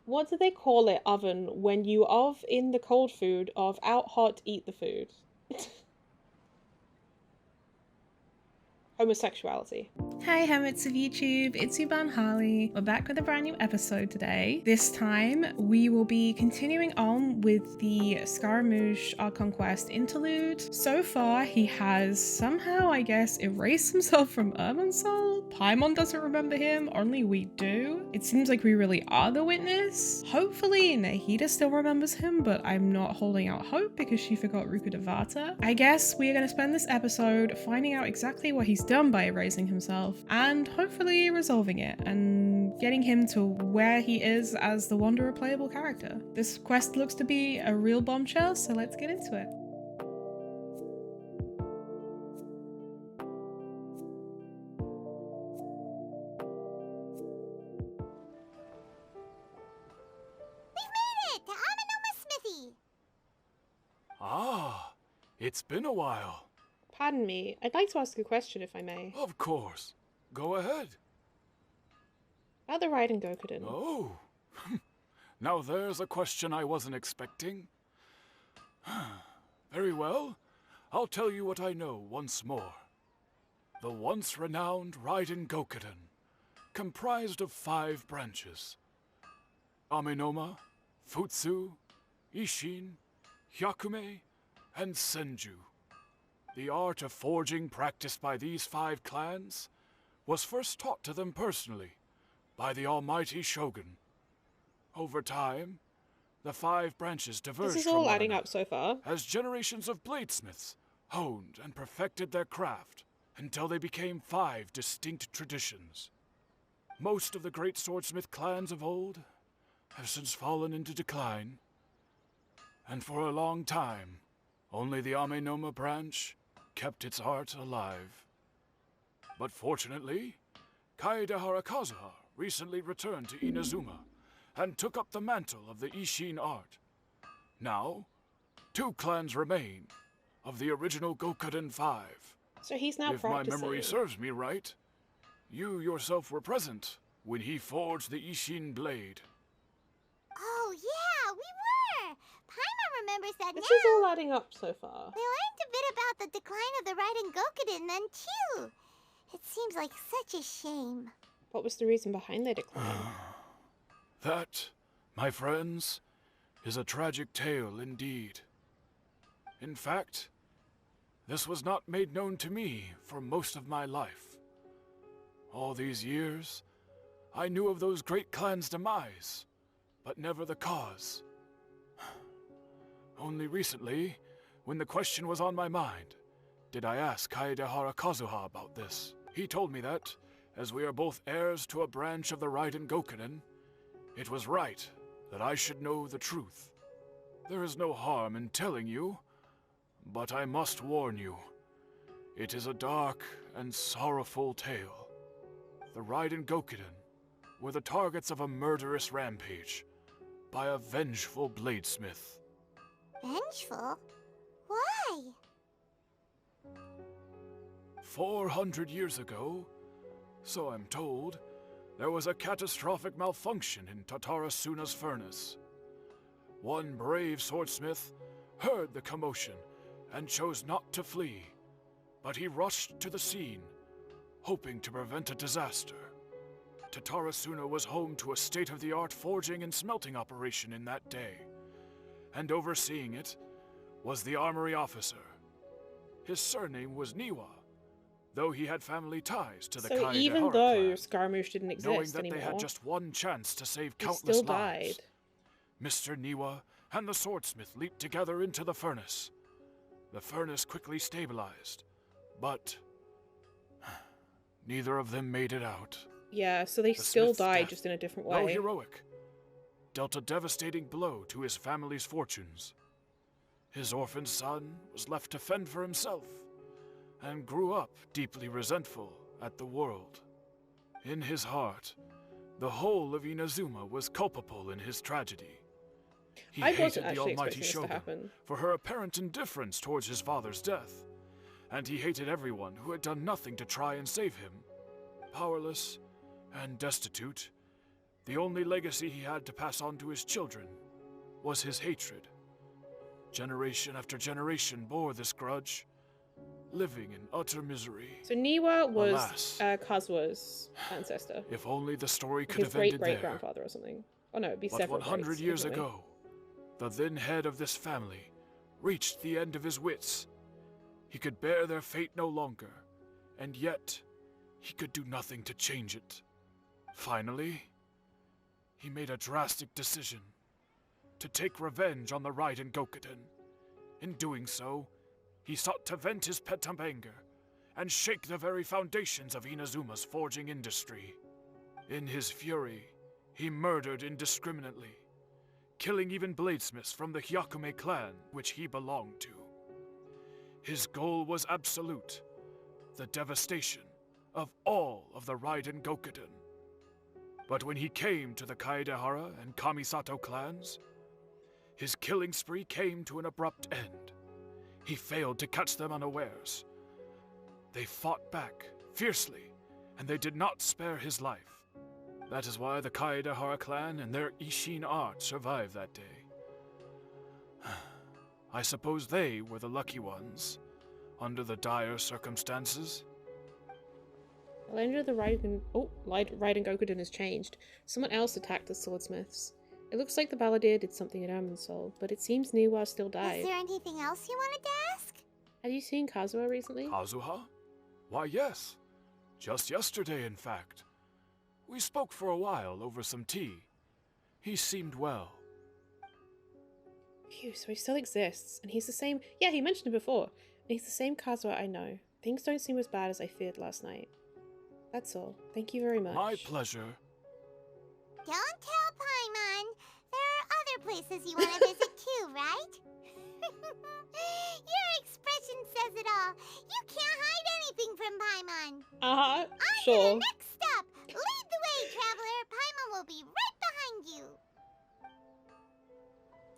What do they call it, oven, when you of in the cold food, of out hot eat the food? Homosexuality. Hey Hermits of YouTube, it's Yuban Harley. We're back with a brand new episode today. This time we will be continuing on with the Scaramouche Archon Quest interlude. So far he has somehow, I guess, erased himself from Irminsul. Paimon doesn't remember him, only we do. It seems like we really are the witness. Hopefully Nahida still remembers him, but I'm not holding out hope because she forgot Rukkhadevata. I guess we are going to spend this episode finding out exactly what he's done by erasing himself and hopefully resolving it and getting him to where he is as the Wanderer playable character. This quest looks to be a real bombshell, so let's get into it. We've made it to Amanoma Smithy! Ah, it's been a while. Pardon me, I'd like to ask a question if I may. Of course. Go ahead. About the Raiden Gokuden. Oh. Now there's a question I wasn't expecting. Very well. I'll tell you what I know once more. The once renowned Raiden Gokuden, comprised of 5 branches. Amenoma, Futsu, Ishin, Hyakume, and Senju. The art of forging practiced by these 5 clans was first taught to them personally by the almighty Shogun. Over time, the 5 branches diverged This is from all one adding another up so far. as generations of bladesmiths honed and perfected their craft until they became 5 distinct traditions. Most of the great swordsmith clans of old have since fallen into decline, and for a long time, only the Amenoma branch kept its art alive. But fortunately, Kaede Harakazuha recently returned to Inazuma and took up the mantle of the Ishin art. Now, 2 clans remain of the original Gokuden 5. So he's now If practicing. my memory serves me right, you yourself were present when he forged the Ishin blade. Oh, yeah, we were! Paimon remembers that This now. is all adding up so far. We learned a bit about the decline of the Raiden Gokuden then, too. It seems like such a shame. What was the reason behind their decline? That, my friends, is a tragic tale indeed. In fact, this was not made known to me for most of my life. All these years, I knew of those great clans' demise, but never the cause. Only recently, when the question was on my mind, did I ask Kaede Harakazuha about this. He told me that, as we are both heirs to a branch of the Raiden Gokuden, it was right that I should know the truth. There is no harm in telling you, but I must warn you. It is a dark and sorrowful tale. The Raiden Gokuden were the targets of a murderous rampage by a vengeful bladesmith. Vengeful? Why? 400 years ago, so I'm told, there was a catastrophic malfunction in Tatarasuna's furnace. One brave swordsmith heard the commotion and chose not to flee, but he rushed to the scene, hoping to prevent a disaster. Tatarasuna was home to a state-of-the-art forging and smelting operation in that day, and overseeing it was the armory officer. His surname was Niwa, though he had family ties to the So Kaede even Hara though clan. Scaramouche didn't Knowing exist that anymore, they had just one chance to save he countless still lives, died. Mr. Niwa and the swordsmith leaped together into the furnace. The furnace quickly stabilized, but neither of them made it out. Yeah, so they The still smith's died, death, just in a different though way. heroic, dealt a devastating blow to his family's fortunes. His orphan son was left to fend for himself, and grew up deeply resentful at the world. In his heart, the whole of Inazuma was culpable in his tragedy. He I wasn't hated the actually almighty expecting this to Shogun happen. for her apparent indifference towards his father's death, and he hated everyone who had done nothing to try and save him. Powerless and destitute, The only legacy he had to pass on to his children was his hatred. Generation after generation bore this grudge, living in utter misery. So Niwa was Alas. Kazua's ancestor. If only the story could His have ended there. great-great-grandfather or something. Oh no, it'd be But several 100 greats, years wouldn't it? ago, the then head of this family reached the end of his wits. He could bear their fate no longer, and yet he could do nothing to change it. Finally, he made a drastic decision to take revenge on the Raiden Gokuden. In doing so, he sought to vent his pent up anger and shake the very foundations of Inazuma's forging industry. In his fury, he murdered indiscriminately, killing even bladesmiths from the Hyakume clan which he belonged to. His goal was absolute, the devastation of all of the Raiden Gokuden. But when he came to the Kaedehara and Kamisato clans, his killing spree came to an abrupt end. He failed to catch them unawares. They fought back fiercely, and they did not spare his life. That is why the Kaedehara clan and their Ishin art survived that day. I suppose they were the lucky ones, under the dire circumstances. The legend of the Raiden Gokuden has changed. Someone else attacked the swordsmiths. It looks like the balladeer did something at Irminsul, but it seems Niwa still died. Is there anything else you wanted to ask? Have you seen Kazuha recently? Kazuha? Why, yes. Just yesterday, in fact. We spoke for a while over some tea. He seemed well. Phew, so he still exists, and he's the same— yeah, he mentioned it before. And he's the same Kazuha I know. Things don't seem as bad as I feared last night. That's all. Thank you very much. My pleasure. Don't tell Paimon. There are other places you want to visit too, right? Your expression says it all. You can't hide anything from Paimon. Uh-huh, On to sure. the next stop. Lead the way, traveler. Paimon will be right behind you.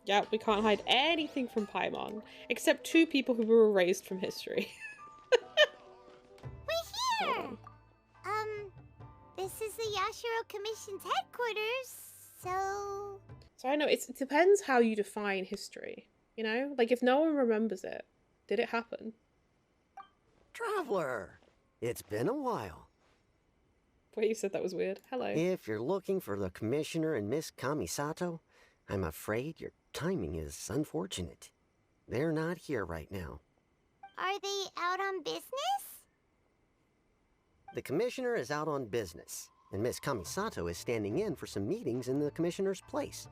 Yeah, we can't hide anything from Paimon, except two people who were erased from history. We're here. Oh. This is the Yashiro Commission's headquarters, so... So I know, it depends how you define history, you know? Like, if no one remembers it, did it happen? Traveler, it's been a while. Wait, you said that was weird. Hello. If you're looking for the Commissioner and Miss Kamisato, I'm afraid your timing is unfortunate. They're not here right now. Are they out on business? The Commissioner is out on business, and Miss Kamisato is standing in for some meetings in the Commissioner's place.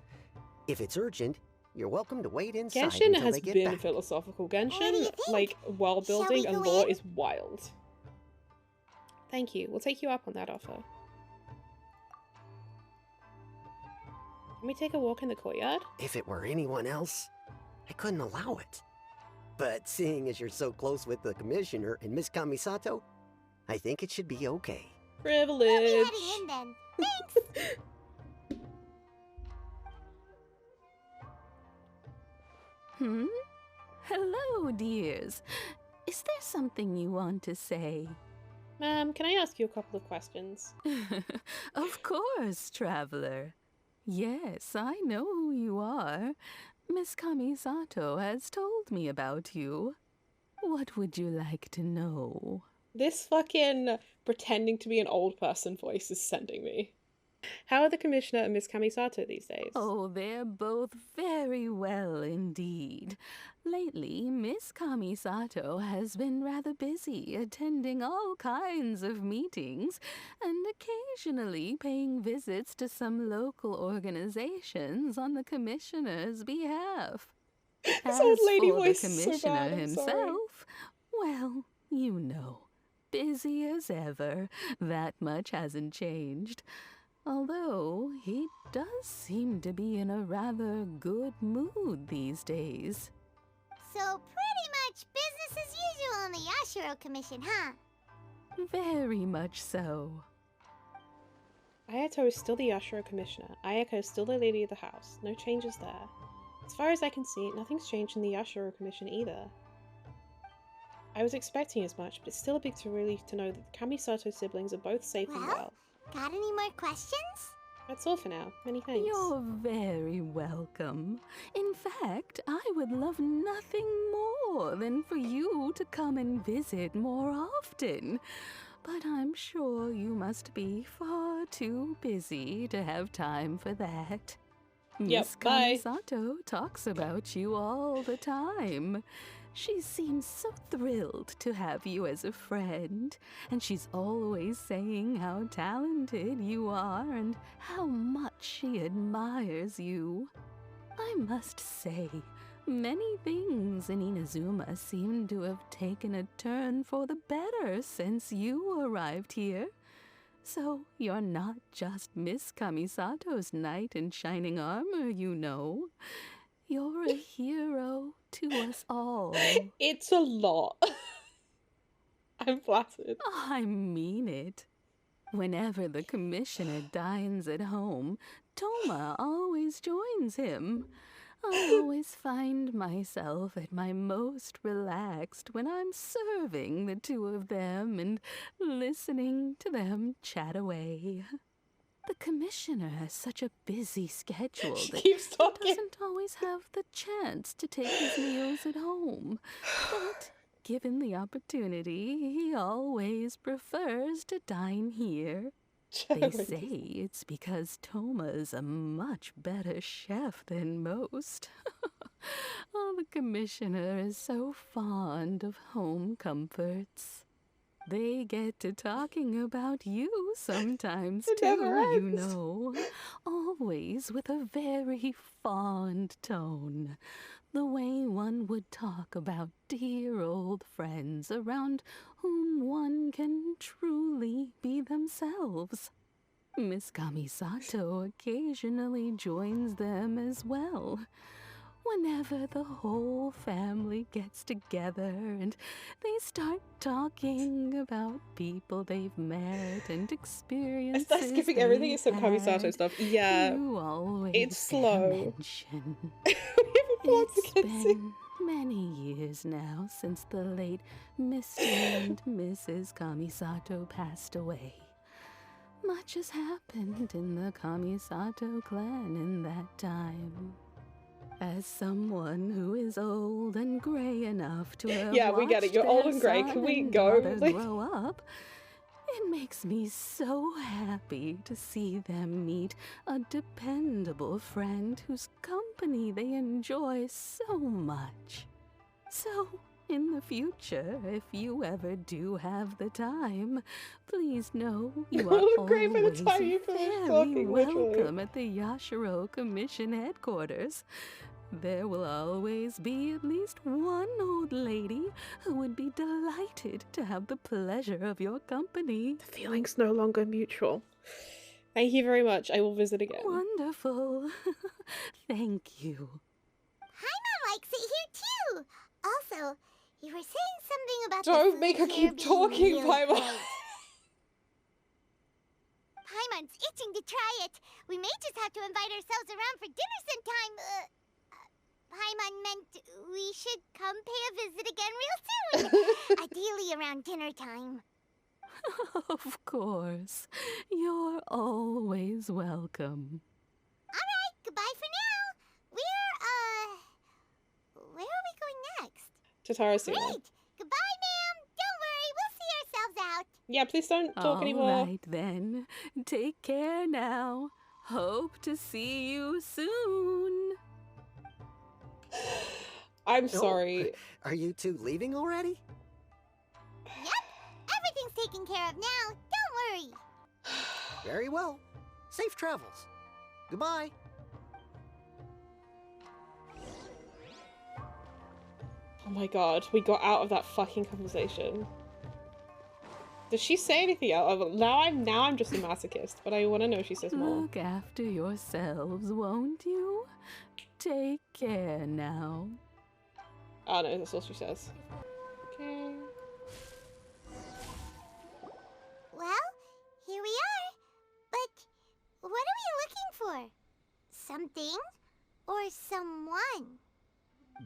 If it's urgent, you're welcome to wait inside Genshin until has they get been back. philosophical. What do you Genshin, think? like, world Shall building we and go lore in? is wild. Thank you. We'll take you up on that offer. Can we take a walk in the courtyard? If it were anyone else, I couldn't allow it. But seeing as you're so close with the Commissioner and Miss Kamisato, I think it should be okay. We'll be Privilege. heading in then. Thanks. Hello, dears. Is there something you want to say? Ma'am, can I ask you a couple of questions? Of course, traveler. Yes, I know who you are. Miss Kamisato has told me about you. What would you like to know? This fucking pretending to be an old person voice is sending me. How are the Commissioner and Miss Kamisato these days? Oh, they're both very well indeed. Lately, Miss Kamisato has been rather busy attending all kinds of meetings and occasionally paying visits to some local organizations on the Commissioner's behalf. This old lady for voice the is so Commissioner bad, I'm sorry. himself, well, you know, busy as ever. That much hasn't changed. Although he does seem to be in a rather good mood these days. So pretty much business as usual in the Yashiro Commission, huh? Very much so. Ayato is still the Yashiro Commissioner. Ayako is still the lady of the house. No changes there. As far as I can see, nothing's changed in the Yashiro Commission either. I was expecting as much, but it's still a big relief to know that the Kamisato siblings are both safe and Well? well. Got any more questions? That's all for now. Many thanks. You're very welcome. In fact, I would love nothing more than for you to come and visit more often. But I'm sure you must be far too busy to have time for that. Yep, Miss bye. Kamisato talks about you all the time. She seems so thrilled to have you as a friend, and she's always saying how talented you are and how much she admires you. I must say, many things in Inazuma seem to have taken a turn for the better since you arrived here. So you're not just Miss Kamisato's knight in shining armor, you know. You're a hero to us all. It's a lot. I'm flattered. I mean it. Whenever the commissioner dines at home, Toma always joins him. I always find myself at my most relaxed when I'm serving the two of them and listening to them chat away. The commissioner has such a busy schedule She that keeps he talking. doesn't always have the chance to take his meals at home. But given the opportunity, he always prefers to dine here. They say it's because Toma is a much better chef than most. Oh, the commissioner is so fond of home comforts. They get to talking about you sometimes It too, never you ends. know. Always with a very fond tone. The way one would talk about dear old friends around whom one can truly be themselves. Miss Kamisato occasionally joins them as well. Whenever the whole family gets together and they start talking about people they've met and I experiences start skipping everything they've except Kamisato had, stuff. Yeah. you always it's get a slow. mention. We have a plot It's to get to. been many years now since the late Mr. and Mrs. Kamisato passed away. Much has happened in the Kamisato clan in that time. As someone who is old and gray enough to have Yeah, we get it. watched You're old their and grey. son Can we and go, daughter please? grow up, it makes me so happy to see them meet a dependable friend whose company they enjoy so much. So, in the future, if you ever do have the time, please know you We'll are look great by the always time you finish very talking, literally. welcome at the Yashiro Commission headquarters. There will always be at least one old lady who would be delighted to have the pleasure of your company. The feeling's no longer mutual. Thank you very much. I will visit again. Wonderful. Thank you. Paimon likes it here too. Also, you were saying something about the Don't food make her here keep being talking, really Paimon. great. Paimon's itching to try it. We may just have to invite ourselves around for dinner sometime. Paimon meant we should come pay a visit again real soon. Ideally around dinner time. Of course. You're always welcome. Alright, goodbye for now. Where are we going next? Tataru-suma. Great! Goodbye, ma'am! Don't worry, we'll see ourselves out. Yeah, please don't talk anymore. All right, then. Take care now. Hope to see you soon. I'm Oh, sorry. Are you two leaving already? Yep, everything's taken care of now. Don't worry. Very well. Safe travels. Goodbye. Oh my god, we got out of that fucking conversation. Does she say anything else? Now I'm just a masochist, but I want to know if she says more. Look after yourselves, won't you? Take care now. Oh no, that's all she says. Okay. Well, here we are. But what are we looking for? Something or someone?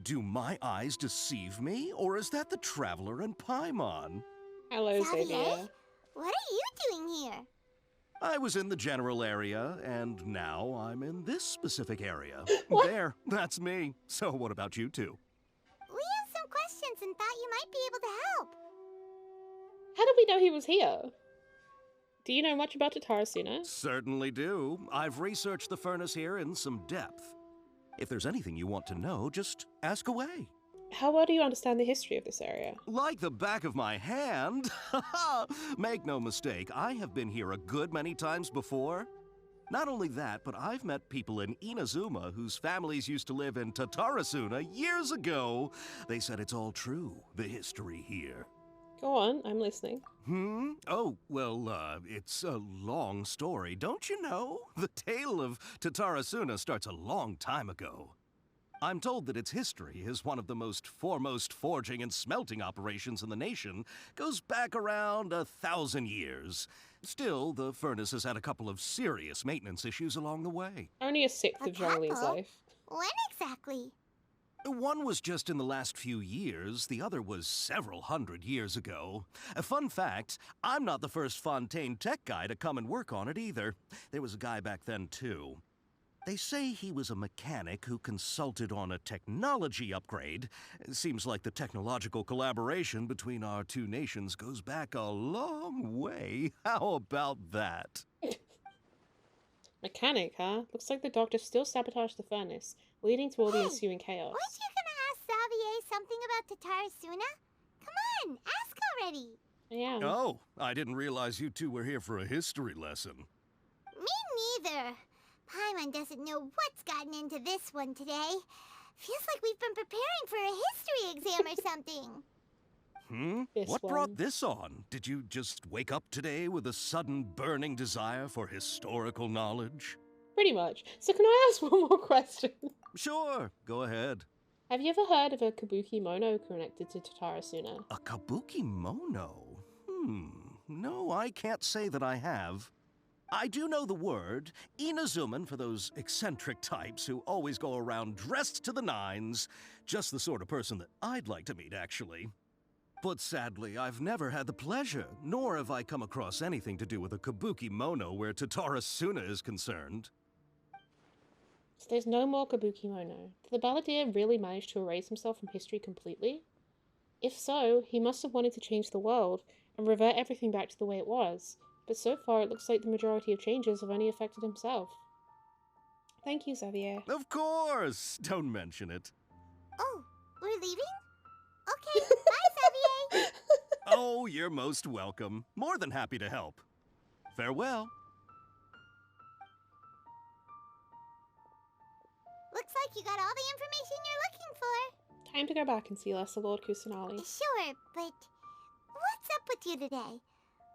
Do my eyes deceive me, or is that the traveler and Paimon? Hello, Xavier? Xavier. What are you doing here? I was in the general area, and now I'm in this specific area. What? There, that's me. So what about you two? We have some questions and thought you might be able to help. How did we know he was here? Do you know much about Tatarasuna? Certainly do. I've researched the furnace here in some depth. If there's anything you want to know, just ask away. How well do you understand the history of this area? Like the back of my hand. Make no mistake, I have been here a good many times before. Not only that, but I've met people in Inazuma whose families used to live in Tatarasuna years ago. They said it's all true, the history here. Go on, I'm listening. Oh, well, it's a long story, don't you know? The tale of Tatarasuna starts a long time ago. I'm told that its history is one of the most foremost forging and smelting operations in the nation, goes back around 1,000 years. Still, the furnace has had a couple of serious maintenance issues along the way. Only a sixth of Zhongli's couple? life. When exactly? One was just in the last few years, the other was several hundred years ago. A fun fact, I'm not the first Fontaine tech guy to come and work on it either. There was a guy back then too. They say he was a mechanic who consulted on a technology upgrade. It seems like the technological collaboration between our two nations goes back a long way. How about that? Mechanic, huh? Looks like the doctor still sabotaged the furnace, leading to all the ensuing chaos. Weren't you gonna ask Xavier something about Tatarasuna? Come on, ask already. Yeah. Oh, I didn't realize you two were here for a history lesson. Me neither. Paimon doesn't know what's gotten into this one today. Feels like we've been preparing for a history exam or something. This What one. brought this on? Did you just wake up today with a sudden burning desire for historical knowledge? Pretty much. So can I ask one more question? Sure, go ahead. Have you ever heard of a kabuki mono connected to Tatarasuna? A kabuki mono? No, I can't say that I have. I do know the word, Inazuman for those eccentric types who always go around dressed to the nines. Just the sort of person that I'd like to meet, actually. But sadly, I've never had the pleasure, nor have I come across anything to do with a kabuki mono where Tatarasuna is concerned. So there's no more kabuki mono. Did the balladeer really manage to erase himself from history completely? If so, he must have wanted to change the world and revert everything back to the way it was. But so far, it looks like the majority of changes have only affected himself. Thank you, Xavier. Of course! Don't mention it. Oh, we're leaving? Okay, bye, Xavier. Oh, you're most welcome. More than happy to help. Farewell. Looks like you got all the information you're looking for. Time to go back and see Lesser Lord Kusanali. Sure, but what's up with you today?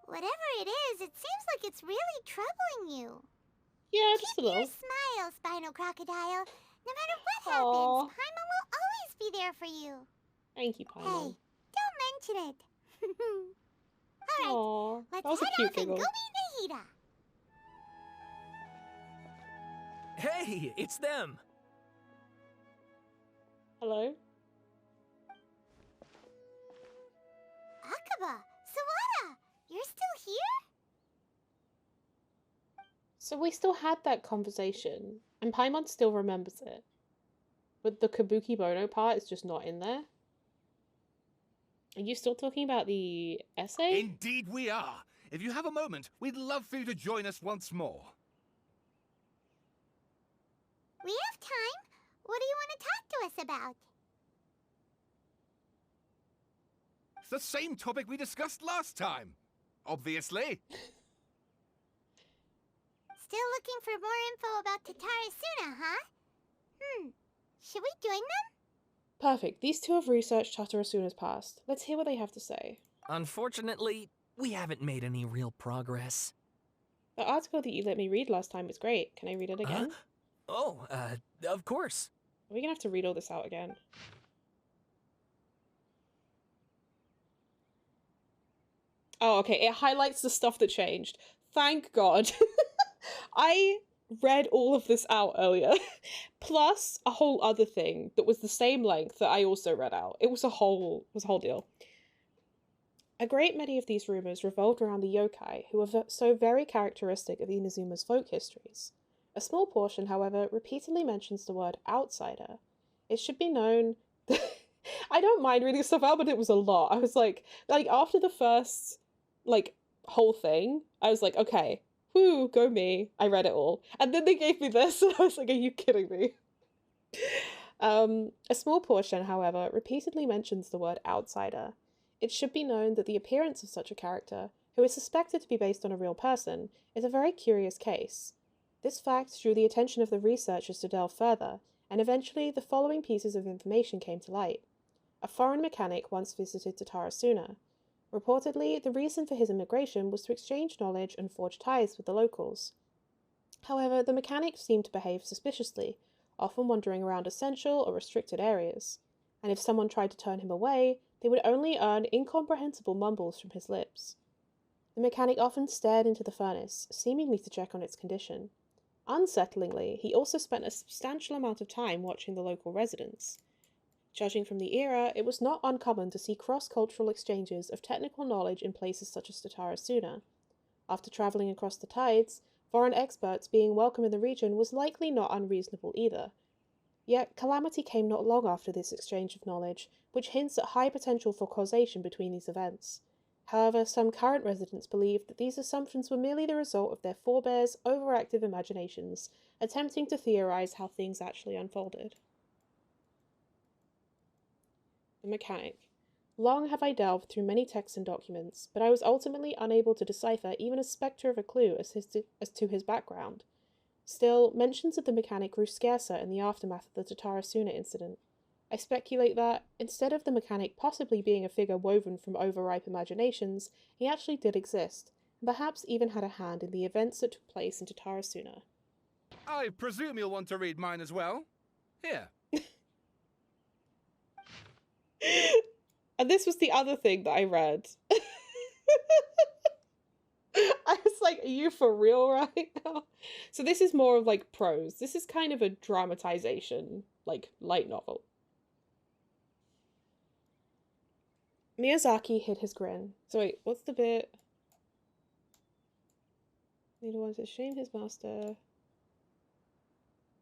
Whatever it is, it seems like it's really troubling you. Yeah, just a Keep your little. smile, Spinal Crocodile. No matter what Aw. happens, Paimon will always be there for you. Thank you, Hey, Paimon. don't mention it. Alright, Aww, let's that was a head cute off and go giggle. meet Nahida. Hey, it's them! Hello? Akaba, Sawada, you're still here? So we still had that conversation, and Paimon still remembers it. But the kabuki mono part is just not in there. Are you still talking about the essay? Indeed we are. If you have a moment, we'd love for you to join us once more. We have time. What do you want to talk to us about? It's the same topic we discussed last time. Obviously. Still looking for more info about Tatarasuna, huh? Should we join them? Perfect. These two have researched Tatarasuna's past. Let's hear what they have to say. Unfortunately, we haven't made any real progress. The article that you let me read last time was great. Can I read it again? Oh, of course. Are we gonna have to read all this out again? Oh, okay. It highlights the stuff that changed. Thank God. I read all of this out earlier. Plus a whole other thing that was the same length that I also read out. It was a whole deal. A great many of these rumours revolved around the yokai, who are so very characteristic of Inazuma's folk histories. A small portion, however, repeatedly mentions the word outsider. It should be known I don't mind reading stuff out, but it was a lot. I was like after the first, whole thing, I was like, okay, whoo, go me. I read it all. And then they gave me this, and I was like, are you kidding me? A small portion, however, repeatedly mentions the word outsider. It should be known that the appearance of such a character, who is suspected to be based on a real person, is a very curious case. This fact drew the attention of the researchers to delve further, and eventually the following pieces of information came to light. A foreign mechanic once visited Tatarasuna. Reportedly, the reason for his immigration was to exchange knowledge and forge ties with the locals. However, the mechanic seemed to behave suspiciously, often wandering around essential or restricted areas, and if someone tried to turn him away, they would only earn incomprehensible mumbles from his lips. The mechanic often stared into the furnace, seemingly to check on its condition. Unsettlingly, he also spent a substantial amount of time watching the local residents. Judging from the era, it was not uncommon to see cross-cultural exchanges of technical knowledge in places such as Tatarasuna. After travelling across the tides, foreign experts being welcome in the region was likely not unreasonable either. Yet, calamity came not long after this exchange of knowledge, which hints at high potential for causation between these events. However, some current residents believe that these assumptions were merely the result of their forebears' overactive imaginations, attempting to theorize how things actually unfolded. The mechanic. Long have I delved through many texts and documents, but I was ultimately unable to decipher even a spectre of a clue as to his background. Still, mentions of the mechanic grew scarcer in the aftermath of the Tatarasuna incident. I speculate that, instead of the mechanic possibly being a figure woven from overripe imaginations, he actually did exist, and perhaps even had a hand in the events that took place in Tatarasuna. I presume you'll want to read mine as well. Here. And this was the other thing that I read. I was like, are you for real right now? So this is more of prose. This is kind of a dramatization, light novel. Miyazaki hid his grin. So wait, what's the bit? Neither wants to shame his master.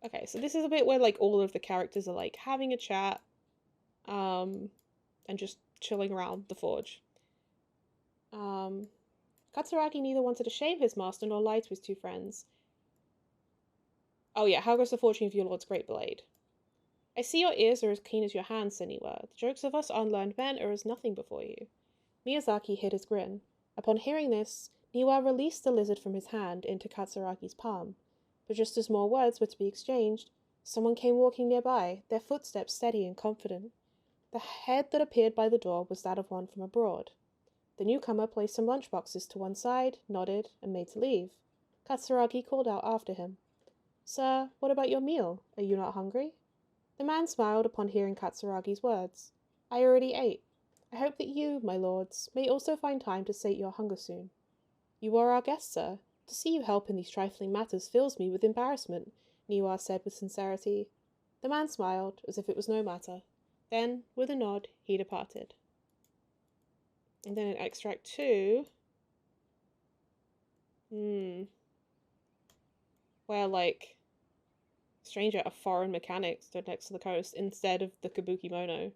Okay, so this is a bit where all of the characters are having a chat, and just chilling around the forge. Katsuragi neither wanted to shame his master nor lie to his two friends. Oh yeah, how goes the fortune of your lord's great blade? I see your ears are as keen as your hands, Seniwa. The jokes of us unlearned men are as nothing before you. Miyazaki hid his grin. Upon hearing this, Niwa released the lizard from his hand into Katsuragi's palm. But just as more words were to be exchanged, someone came walking nearby, their footsteps steady and confident. The head that appeared by the door was that of one from abroad. The newcomer placed some lunchboxes to one side, nodded, and made to leave. Katsuragi called out after him. Sir, what about your meal? Are you not hungry? The man smiled upon hearing Katsuragi's words. I already ate. I hope that you, my lords, may also find time to sate your hunger soon. You are our guest, sir. To see you help in these trifling matters fills me with embarrassment, Niwa said with sincerity. The man smiled, as if it was no matter. Then, with a nod, he departed. And then in extract 2, where, stranger, a foreign mechanic stood next to the coast instead of the Kabukimono.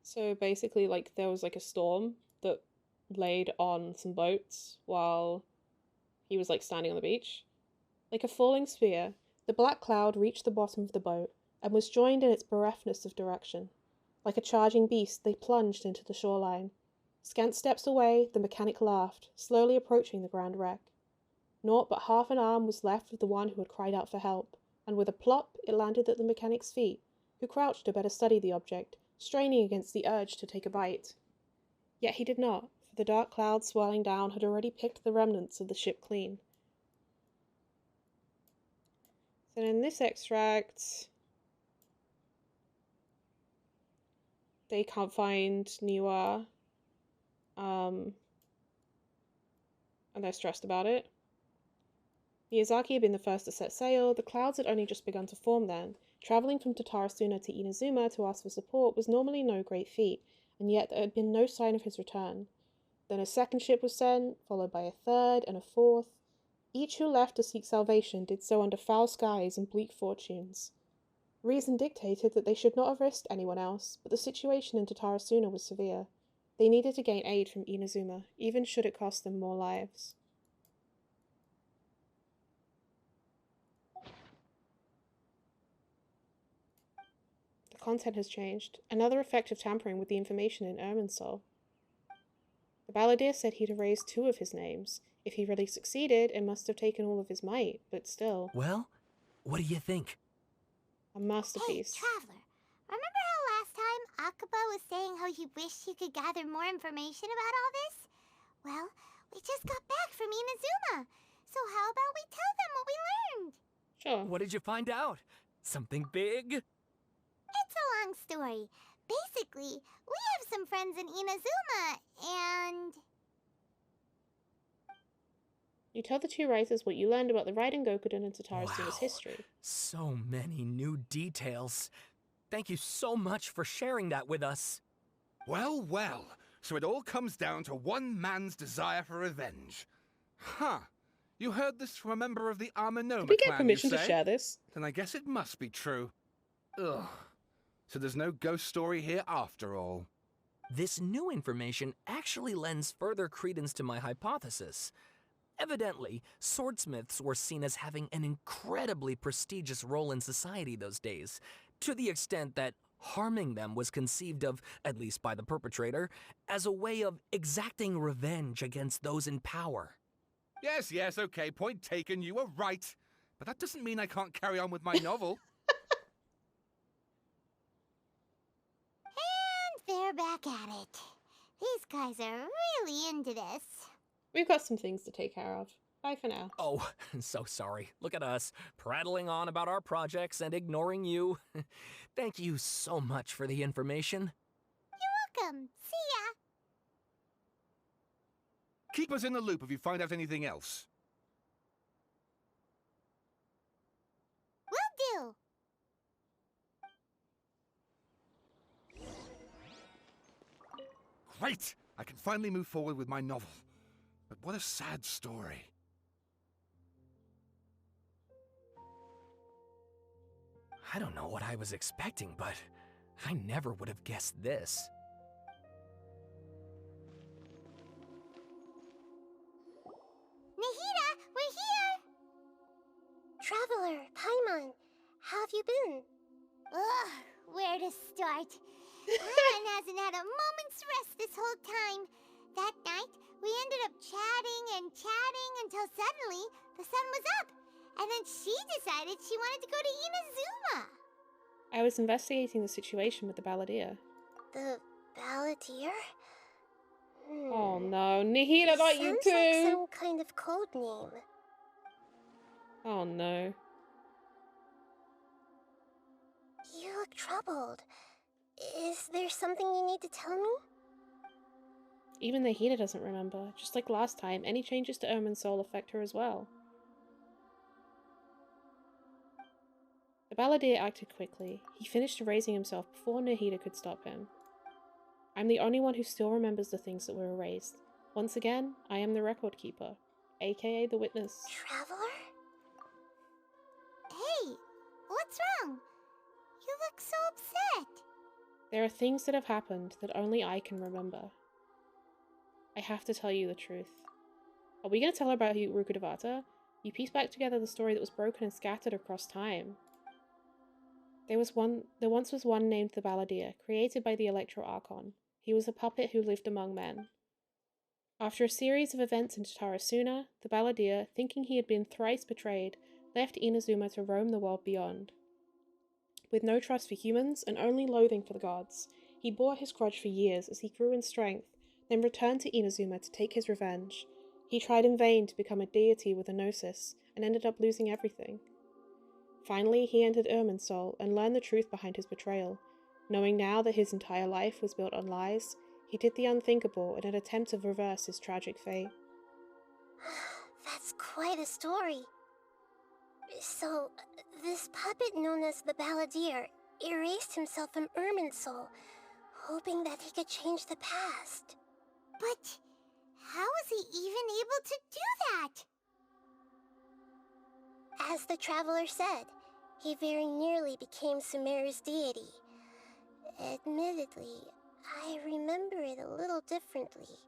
So basically, there was a storm that laid on some boats while he was standing on the beach. Like a falling spear, the black cloud reached the bottom of the boat and was joined in its bereftness of direction. Like a charging beast, they plunged into the shoreline. Scant steps away, the mechanic laughed, slowly approaching the grand wreck. Naught but half an arm was left of the one who had cried out for help, and with a plop it landed at the mechanic's feet, who crouched to better study the object, straining against the urge to take a bite. Yet he did not, for the dark cloud swirling down had already picked the remnants of the ship clean. So in this extract, they can't find Niwa, and they're stressed about it. Miyazaki had been the first to set sail, the clouds had only just begun to form then. Travelling from Tatarasuna to Inazuma to ask for support was normally no great feat, and yet there had been no sign of his return. Then a second ship was sent, followed by a third and a fourth. Each who left to seek salvation did so under foul skies and bleak fortunes. Reason dictated that they should not have risked anyone else, but the situation in Tatarasuna was severe. They needed to gain aid from Inazuma, even should it cost them more lives. The content has changed, another effect of tampering with the information in Irminsul. The balladeer said he'd erased 2 of his names. If he really succeeded, it must have taken all of his might, but still. Well, what do you think? A masterpiece. Hey, Traveler, remember how last time Akaba was saying how he wished he could gather more information about all this? Well, we just got back from Inazuma, so how about we tell them what we learned? Sure. What did you find out? Something big? It's a long story. Basically, we have some friends in Inazuma, and... You tell the 2 writers what you learned about the Raiden Gokuden and Tatarasuna's Wow. history. So many new details. Thank you so much for sharing that with us. Well, well. So it all comes down to one man's desire for revenge. Huh. You heard this from a member of the Amanoma Did we get clan, permission you to say? share this? Then I guess it must be true. Ugh. So there's no ghost story here after all. This new information actually lends further credence to my hypothesis. Evidently, swordsmiths were seen as having an incredibly prestigious role in society those days, to the extent that harming them was conceived of, at least by the perpetrator, as a way of exacting revenge against those in power. Yes, okay, point taken, you were right. But that doesn't mean I can't carry on with my novel. And they're back at it. These guys are really into this. We've got some things to take care of. Bye for now. Oh, so sorry. Look at us, prattling on about our projects and ignoring you. Thank you so much for the information. You're welcome. See ya. Keep us in the loop if you find out anything else. Will do. Great! I can finally move forward with my novel. But what a sad story. I don't know what I was expecting, but I never would have guessed this. Nahida, we're here! Traveler, Paimon, how have you been? Ugh, where to start? Paimon hasn't had a moment's rest this whole time. That night, we ended up chatting until suddenly the sun was up. And then she decided she wanted to go to Inazuma. I was investigating the situation with the balladeer. The balladeer? Oh no, Nahida got you too! Sounds like some kind of code name. Oh no. You look troubled. Is there something you need to tell me? Even Nahida doesn't remember. Just like last time, any changes to Irminsul affect her as well. The balladeer acted quickly. He finished erasing himself before Nahida could stop him. I'm the only one who still remembers the things that were erased. Once again, I am the record keeper, aka the witness. Traveler? Hey, what's wrong? You look so upset. There are things that have happened that only I can remember. I have to tell you the truth. Are we going to tell her about Rukudavata? You piece back together the story that was broken and scattered across time. There once was one named the Balladeer, created by the Electro Archon. He was a puppet who lived among men. After a series of events in Tatarasuna, the Balladeer, thinking he had been thrice betrayed, left Inazuma to roam the world beyond. With no trust for humans and only loathing for the gods, he bore his grudge for years as he grew in strength, then returned to Inazuma to take his revenge. He tried in vain to become a deity with a gnosis, and ended up losing everything. Finally, he entered Irminsul and learned the truth behind his betrayal. Knowing now that his entire life was built on lies, he did the unthinkable in an attempt to reverse his tragic fate. That's quite a story. So, this puppet known as the Balladeer erased himself from Irminsul, hoping that he could change the past. But how was he even able to do that? As the traveler said, he very nearly became Sumeru's deity. Admittedly, I remember it a little differently.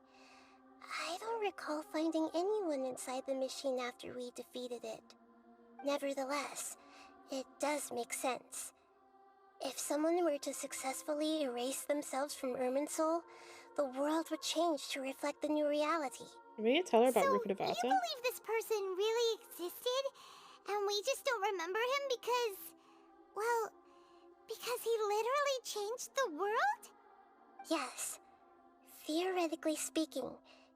I don't recall finding anyone inside the machine after we defeated it. Nevertheless, it does make sense. If someone were to successfully erase themselves from Irminsul, the world would change to reflect the new reality. Are we gonna tell her about So, Rukadavata? you believe this person really existed, and we just don't remember him because, well, because he literally changed the world? Yes. Theoretically speaking,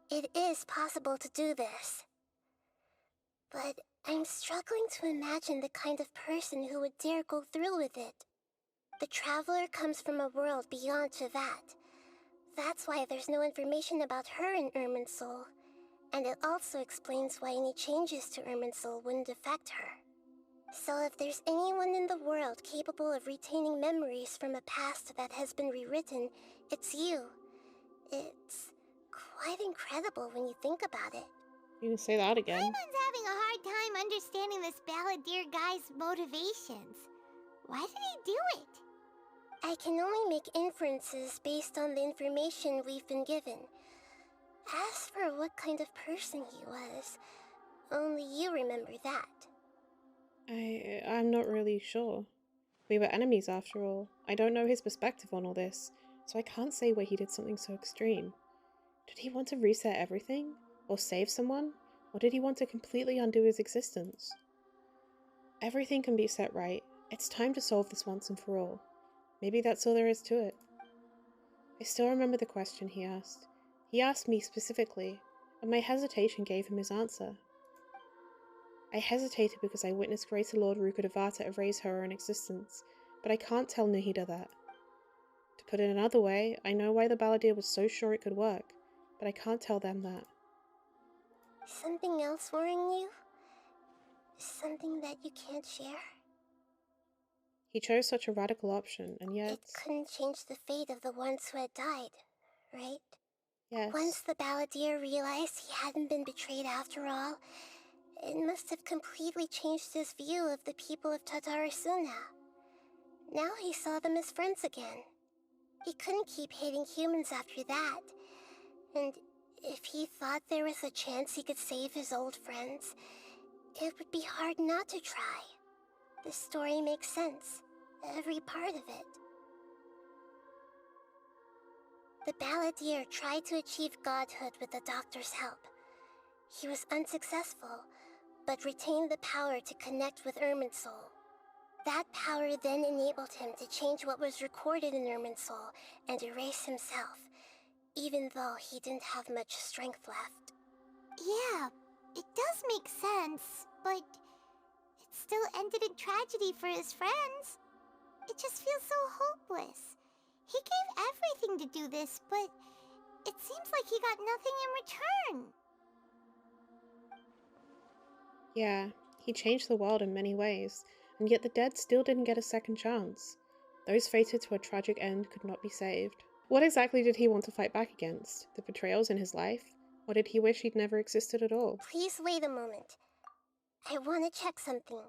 it is possible to do this. But I'm struggling to imagine the kind of person who would dare go through with it. The traveler comes from a world beyond Chivat. That's why there's no information about her in Irminsul. And it also explains why any changes to Irminsul wouldn't affect her. So if there's anyone in the world capable of retaining memories from a past that has been rewritten, it's you. It's quite incredible when you think about it. You can say that again. Paimon's having a hard time understanding this Balladeer guy's motivations. Why did he do it? I can only make inferences based on the information we've been given. As for what kind of person he was, only you remember that. I'm not really sure. We were enemies after all. I don't know his perspective on all this, so I can't say why he did something so extreme. Did he want to reset everything? Or save someone? Or did he want to completely undo his existence? Everything can be set right. It's time to solve this once and for all. Maybe that's all there is to it. I still remember the question he asked. He asked me specifically, and my hesitation gave him his answer. I hesitated because I witnessed Greater Lord Rukadavata erase her own existence, but I can't tell Nahida that. To put it another way, I know why the Balladeer was so sure it could work, but I can't tell them that. Something else worrying you? Something that you can't share? He chose such a radical option, and yet... It couldn't change the fate of the ones who had died, right? Yes. Once the Balladeer realized he hadn't been betrayed after all, it must have completely changed his view of the people of Tatarasuna. Now he saw them as friends again. He couldn't keep hating humans after that. And if he thought there was a chance he could save his old friends, it would be hard not to try. The story makes sense, every part of it. The Balladeer tried to achieve godhood with the doctor's help. He was unsuccessful, but retained the power to connect with Irminsul. That power then enabled him to change what was recorded in Irminsul and erase himself, even though he didn't have much strength left. Yeah, it does make sense, but it still ended in tragedy for his friends. It just feels so hopeless. He gave everything to do this, but it seems like he got nothing in return. Yeah, he changed the world in many ways, and yet the dead still didn't get a second chance. Those fated to a tragic end could not be saved. What exactly did he want to fight back against? The betrayals in his life? Or did he wish he'd never existed at all? Please wait a moment. I want to check something.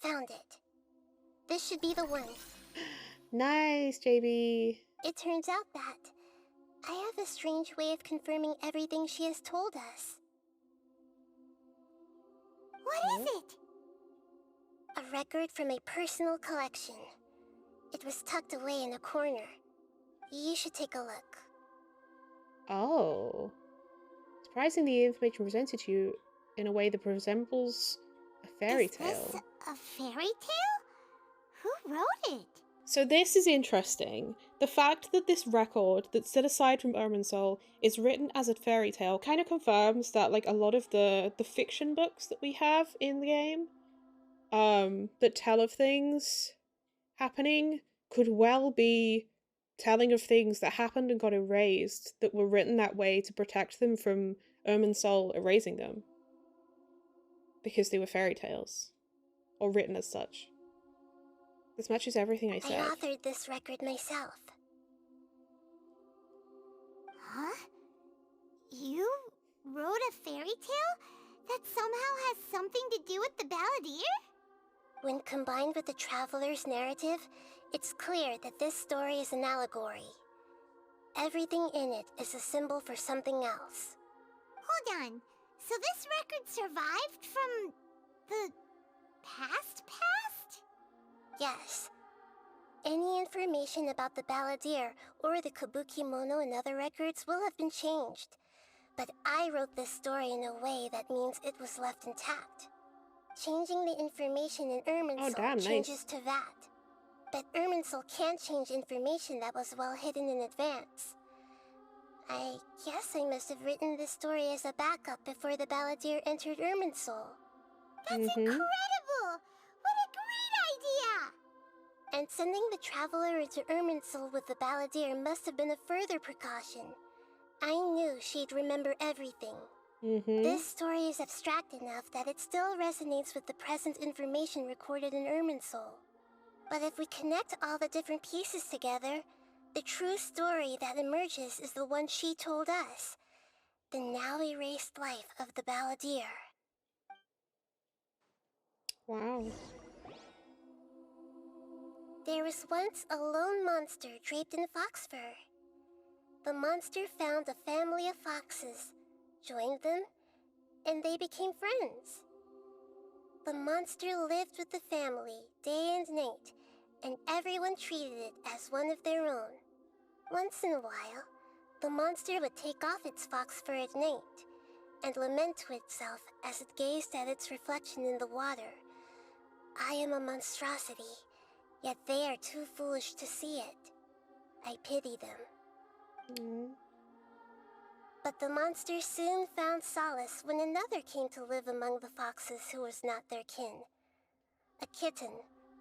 Found it. This should be the one. Nice, JB! It turns out that I have a strange way of confirming everything she has told us. What is it? A record from a personal collection. It was tucked away in a corner. You should take a look. Oh. Surprisingly, the information presented to you in a way that resembles a fairy tale. Is this a fairy tale? Who wrote it? So this is interesting. The fact that this record that's set aside from Irminsul is written as a fairy tale kind of confirms that like a lot of the fiction books that we have in the game that tell of things happening could well be telling of things that happened and got erased that were written that way to protect them from Irminsul erasing them because they were fairy tales, or written as such. This matches everything I said. I authored this record myself. Huh? You wrote a fairy tale that somehow has something to do with the Balladeer? When combined with the Traveler's narrative, it's clear that this story is an allegory. Everything in it is a symbol for something else. Hold on. So this record survived from the past? Yes. Any information about the Balladeer or the Kabuki Mono and other records will have been changed. But I wrote this story in a way that means it was left intact. Changing the information in Irminsul changes to that. But Irminsul can't change information that was well hidden in advance. I guess I must have written this story as a backup before the Balladeer entered Irminsul. That's incredible! What a great idea! And sending the Traveler into Irminsul with the Balladeer must have been a further precaution. I knew she'd remember everything. This story is abstract enough that it still resonates with the present information recorded in Irminsul. But if we connect all the different pieces together, the true story that emerges is the one she told us. The now erased life of the Balladeer. Wow. There was once a lone monster draped in fox fur. The monster found a family of foxes, joined them, and they became friends. The monster lived with the family day and night, and everyone treated it as one of their own. Once in a while, the monster would take off its fox fur at night and lament to itself as it gazed at its reflection in the water. I am a monstrosity, yet they are too foolish to see it. I pity them. But the monster soon found solace when another came to live among the foxes who was not their kin. A kitten,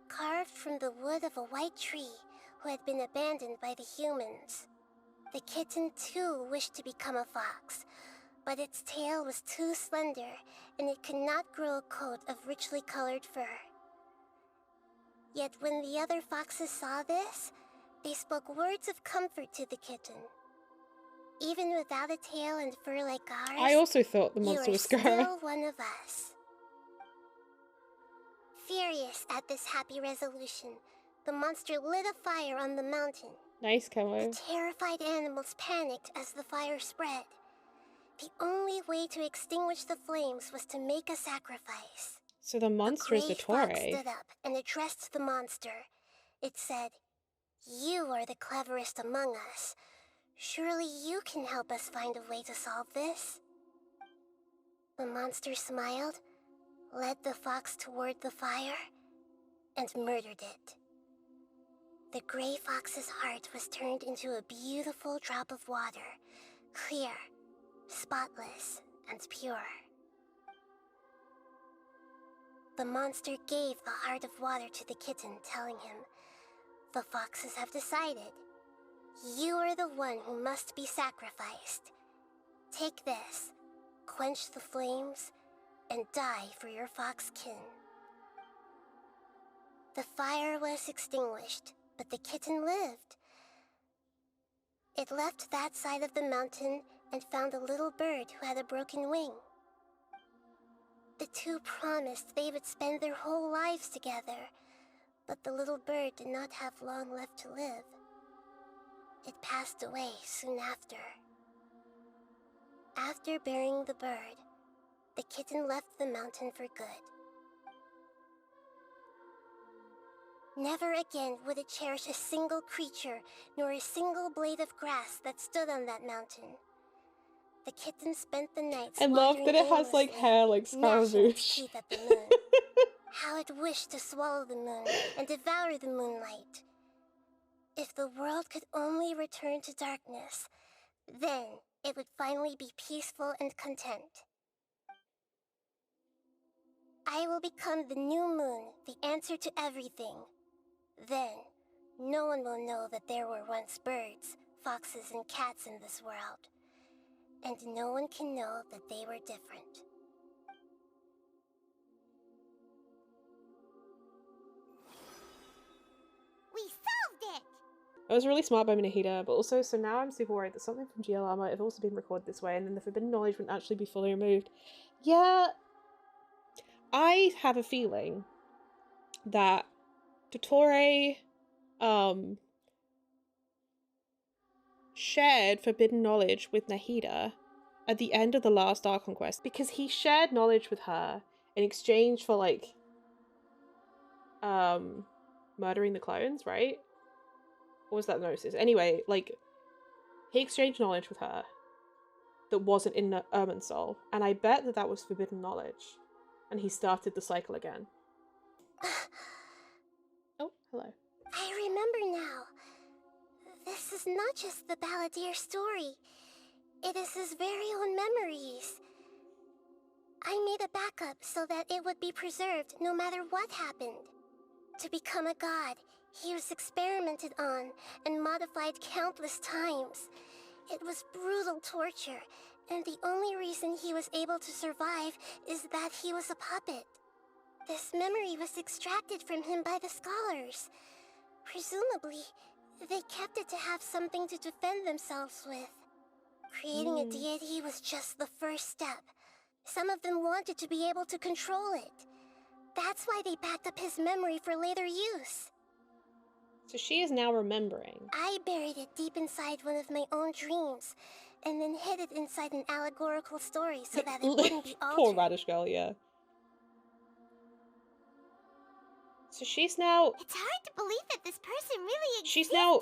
carved from the wood of a white tree who had been abandoned by the humans. The kitten too wished to become a fox, but its tail was too slender and it could not grow a coat of richly colored fur. Yet when the other foxes saw this, they spoke words of comfort to the kitten. Even without a tail and fur like ours, I also thought the monster was Scar. You are still one of us. Furious at this happy resolution, the monster lit a fire on the mountain. Nice camo. The terrified animals panicked as the fire spread. The only way to extinguish the flames was to make a sacrifice. So the monster is the Fox Torre. stood up and addressed the monster. It said, "You are the cleverest among us. Surely you can help us find a way to solve this." The monster smiled, led the fox toward the fire, and murdered it. The gray fox's heart was turned into a beautiful drop of water, clear, spotless, and pure. The monster gave the heart of water to the kitten, telling him, "The foxes have decided. You are the one who must be sacrificed. Take this, quench the flames, and die for your fox kin." The fire was extinguished, but the kitten lived. It left that side of the mountain and found a little bird who had a broken wing. The two promised they would spend their whole lives together, but the little bird did not have long left to live. It passed away soon after. After burying the bird, the kitten left the mountain for good. Never again would it cherish a single creature, nor a single blade of grass that stood on that mountain. The kitten spent the nights I love that it has like hair like gnashing its Scaramouche. teeth at the moon. How it wished to swallow the moon and devour the moonlight. If the world could only return to darkness, then it would finally be peaceful and content. I will become the new moon, the answer to everything. Then, no one will know that there were once birds, foxes, and cats in this world. and no one can know that they were different. We solved it! It was really smart by Minahita, but also, so now I'm super worried that something from GLR might have also been recorded this way, and then the forbidden knowledge wouldn't actually be fully removed. Yeah, I have a feeling that Dottore, shared forbidden knowledge with Nahida at the end of the last Archon quest, because he shared knowledge with her in exchange for, like, murdering the clones, right? Or was that Gnosis? Anyway, like, he exchanged knowledge with her that wasn't in Ermin's soul, and I bet that that was forbidden knowledge, and he started the cycle again. Oh, hello. I remember now. This is not just the Balladeer story. It is his very own memories. I made a backup so that it would be preserved no matter what happened. To become a god, he was experimented on and modified countless times. It was brutal torture, and the only reason he was able to survive is that he was a puppet. This memory was extracted from him by the scholars. Presumably, they kept it to have something to defend themselves with. Creating a deity was just the first step. Some of them wanted to be able to control it. That's why they backed up his memory for later use. So she is now remembering. I buried it deep inside one of my own dreams, and then hid it inside an allegorical story so that it wouldn't be altered. Poor radish girl, yeah. So she's now... It's hard to believe that this person really existed. She's now,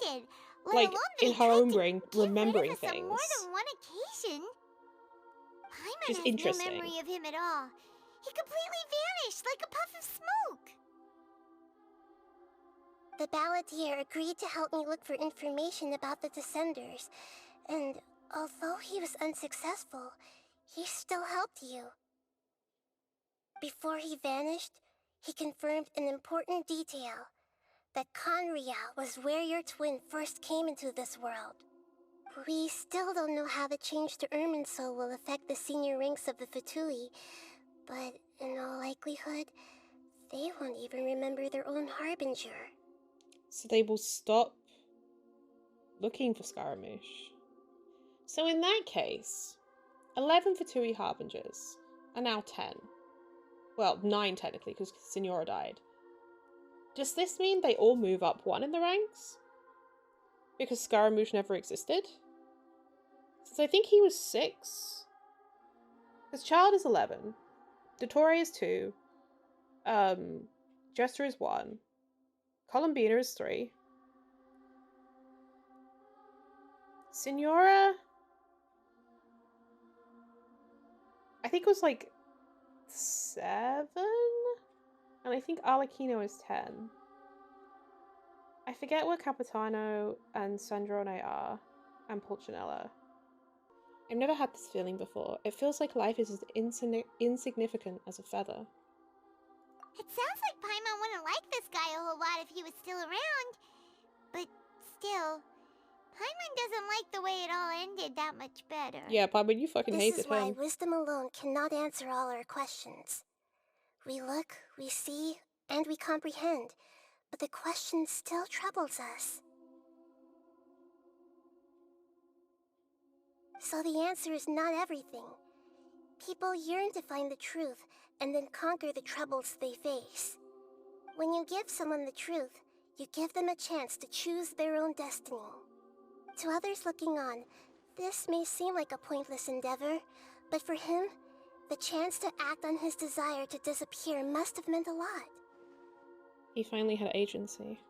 let like, alone in they her tried own to brain, get rid of remembering us on things. more than one occasion. Paimon Which is has interesting. no memory of him at all. He completely vanished like a puff of smoke. The Balladeer agreed to help me look for information about the Descenders, and although he was unsuccessful, he still helped you. Before he vanished, he confirmed an important detail, that Conria was where your twin first came into this world. We still don't know how the change to Ermin's soul will affect the senior ranks of the Fatui, but in all likelihood, they won't even remember their own Harbinger. So they will stop looking for Scaramouche. So in that case, 11 Fatui Harbingers are now 10. Well, 9 technically, because Signora died. Does this mean they all move up 1 in the ranks? Because Scaramouche never existed? Since I think he was 6. Because Child is 11. Dottore is 2. Jester is 1. Columbina is 3. Signora... I think it was like 7? And I think Arlecchino is 10. I forget where Capitano and Sandrone are, and Pulcinella. I've never had this feeling before. It feels like life is as insignificant as a feather. It sounds like Paimon wouldn't like this guy a whole lot if he was still around. But still, Paimon doesn't like the way it all ended that much better. Yeah, Paimon, you fucking hated him. This is why wisdom alone cannot answer all our questions. We look, we see, and we comprehend, but the question still troubles us. So the answer is not everything. People yearn to find the truth and then conquer the troubles they face. When you give someone the truth, you give them a chance to choose their own destiny. To others looking on, this may seem like a pointless endeavor, but for him, the chance to act on his desire to disappear must have meant a lot. He finally had agency.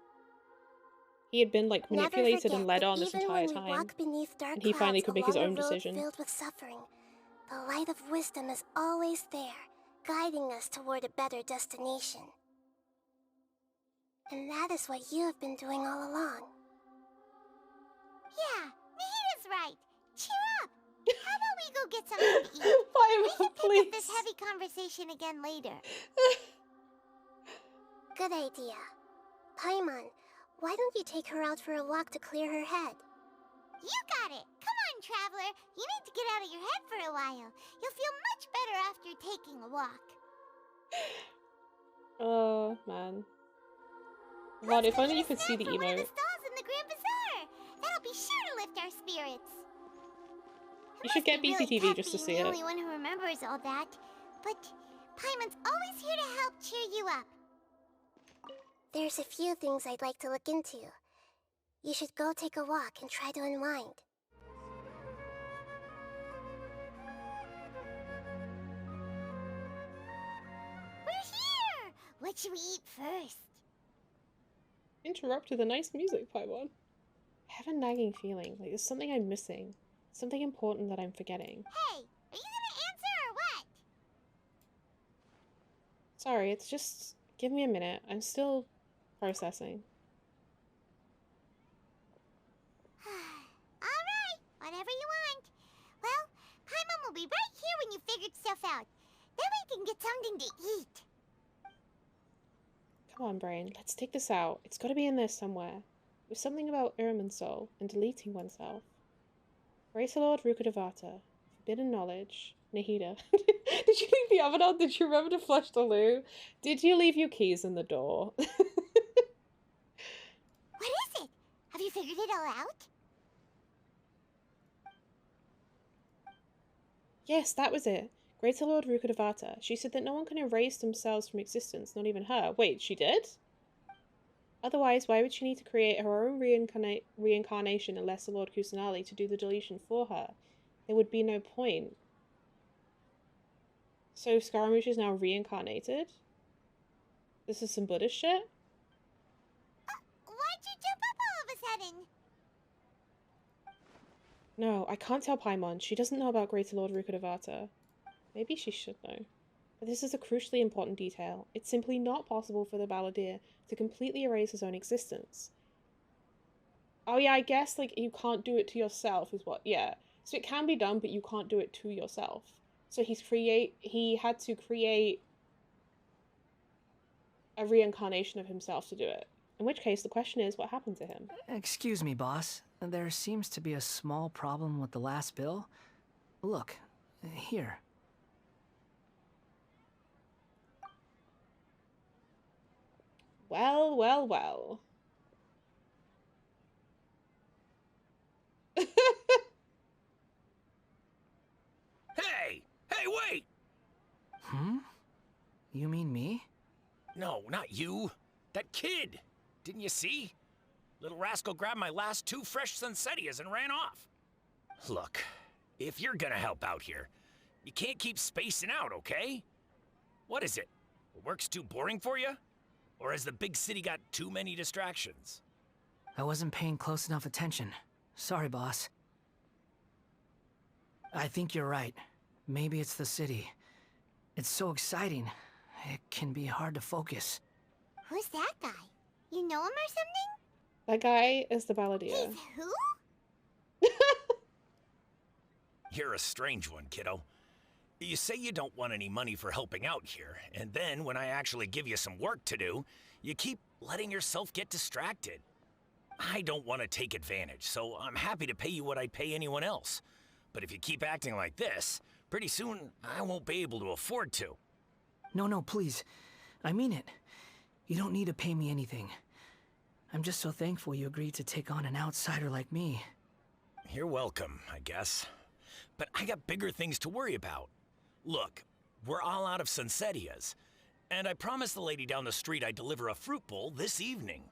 He had been, like, manipulated and led on this entire time. And he finally could make his own decision. Filled with suffering, the light of wisdom is always there, guiding us toward a better destination. And that is what you have been doing all along. Yeah, Nahita's right. Cheer up. How about we go get something to eat? We can pick up this heavy conversation again later. Good idea. Paimon, why don't you take her out for a walk to clear her head? You got it! Come on, Traveler! You need to get out of your head for a while. You'll feel much better after taking a walk. Oh, man. God, if only you could see the From one of the emote. stalls in the Grand Bazaar. That'll be sure to lift our spirits. You should get BCTV just to see the it. only one who remembers all that, but Paimon's always here to help cheer you up. There's a few things I'd like to look into. You should go take a walk and try to unwind. We're here! What should we eat first? Interrupt with a nice music, Paimon. I have a nagging feeling, like there's something I'm missing. Something important that I'm forgetting. Hey, are you gonna answer or what? Sorry, it's just... Give me a minute. I'm still processing. Alright, whatever you want. Well, Paimon will be right here when you figured stuff out. Then we can get something to eat. Come on, brain. Let's take this out. It's gotta be in there somewhere. There's something about Soul and deleting oneself. Gracelord Rukadavata. Forbidden knowledge. Nahida. Did you leave the oven on? Did you remember to flush the loo? Did you leave your keys in the door? What is it? Have you figured it all out? Yes, that was it. Greater Lord Rukadavata. She said that no one can erase themselves from existence, not even her. Wait, she did? Otherwise, why would she need to create her own reincarnation and Lesser Lord Kusanali to do the deletion for her? There would be no point. So Scaramouche is now reincarnated? This is some Buddhist shit? Why'd you jump up all of a sudden? No, I can't tell Paimon. She doesn't know about Greater Lord Rukadavata. Maybe she should know. But this is a crucially important detail. It's simply not possible for the Balladeer to completely erase his own existence. Oh yeah, I guess, like, you can't do it to yourself is what, yeah. So it can be done, but you can't do it to yourself. So he had to create a reincarnation of himself to do it. In which case, the question is, what happened to him? Excuse me, boss. There seems to be a small problem with the last bill. Look, here. Well, well, well. Hey! Hey, wait! Hmm? You mean me? No, not you. That kid! Didn't you see? Little rascal grabbed my last 2 fresh Sunsettias and ran off. Look, if you're gonna help out here, you can't keep spacing out, okay? What is it? Work's too boring for you? Or has the big city got too many distractions? I wasn't paying close enough attention. Sorry, boss. I think you're right. Maybe it's the city. It's so exciting. It can be hard to focus. Who's that guy? You know him or something? That guy is the Balladeer. He's who? You're a strange one, kiddo. You say you don't want any money for helping out here, and then when I actually give you some work to do, you keep letting yourself get distracted. I don't want to take advantage, so I'm happy to pay you what I'd pay anyone else. But if you keep acting like this, pretty soon I won't be able to afford to. No, please. I mean it. You don't need to pay me anything. I'm just so thankful you agreed to take on an outsider like me. You're welcome, I guess. But I got bigger things to worry about. Look, we're all out of Sunsettias, and I promised the lady down the street I'd deliver a fruit bowl this evening.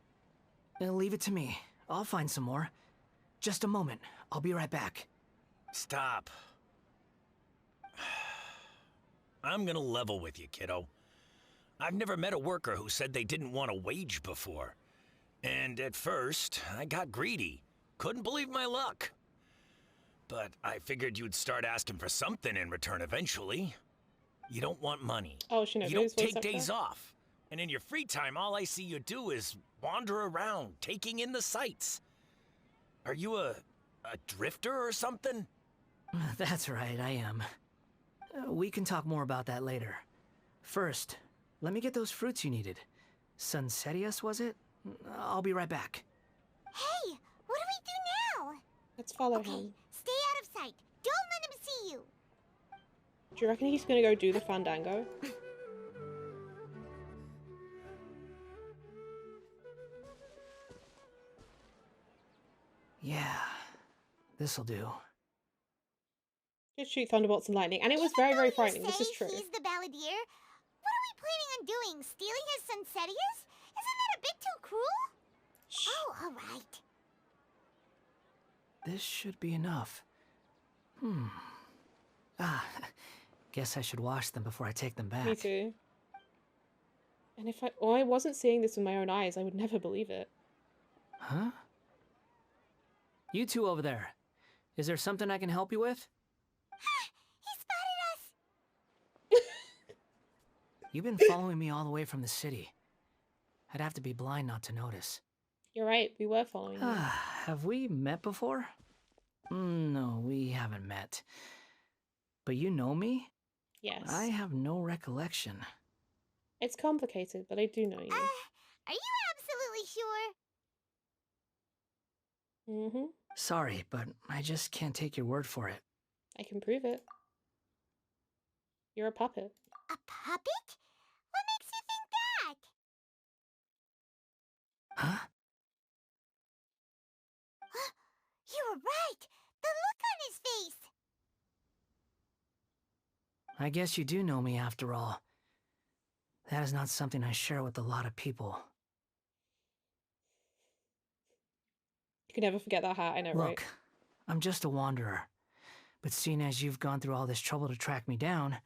Leave it to me. I'll find some more. Just a moment. I'll be right back. Stop. I'm gonna level with you, kiddo. I've never met a worker who said they didn't want a wage before. And at first, I got greedy. Couldn't believe my luck. But I figured you'd start asking for something in return eventually. You don't want money. Oh, she knows. You don't take days off. And in your free time, all I see you do is wander around, taking in the sights. Are you a drifter or something? That's right, I am. We can talk more about that later. First, let me get those fruits you needed. Sunsettias, was it? I'll be right back. Hey, what do we do now? Let's follow Okay, him. stay out of sight. Don't let him see you. Do you reckon he's gonna go do the fandango? Yeah, this'll do. Just shoot thunderbolts and lightning, and it was very, very frightening. This is true. He's the balladeer. What are we planning on doing? Stealing his Sunsetias? Isn't that a bit too cruel? Shh. Oh, all right. This should be enough. Guess I should wash them before I take them back. Me too. And if I wasn't seeing this with my own eyes, I would never believe it. Huh? You two over there. Is there something I can help you with? He spotted us. You've been following me all the way from the city. I'd have to be blind not to notice. You're right, we were following you. Have we met before? No, we haven't met. But you know me? Yes. I have no recollection. It's complicated, but I do know you. Are you absolutely sure? Mm-hmm. Sorry, but I just can't take your word for it. I can prove it. You're a puppet. A puppet? What makes you think that? Huh? You were right. The look on his face. I guess you do know me after all. That is not something I share with a lot of people. You can never forget that hat, I know, Look, right? I'm just a wanderer. But seeing as you've gone through all this trouble to track me down,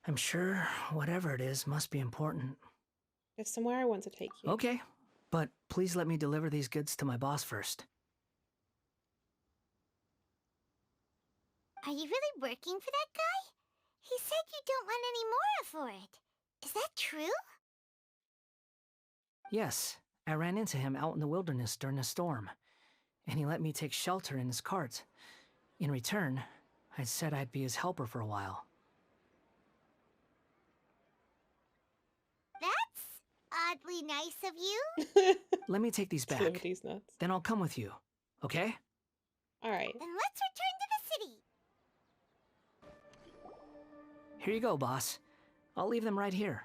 I'm sure whatever it is must be important. There's somewhere I want to take you. Okay, but please let me deliver these goods to my boss first. Are you really working for that guy? He said you don't want any more for it. Is that true? Yes, I ran into him out in the wilderness during a storm, and he let me take shelter in his cart. In return, I said I'd be his helper for a while. That's oddly nice of you. Let me take these back. Deliver these nuts. Then I'll come with you, okay? Alright. Then let's return to the city. Here you go, boss. I'll leave them right here.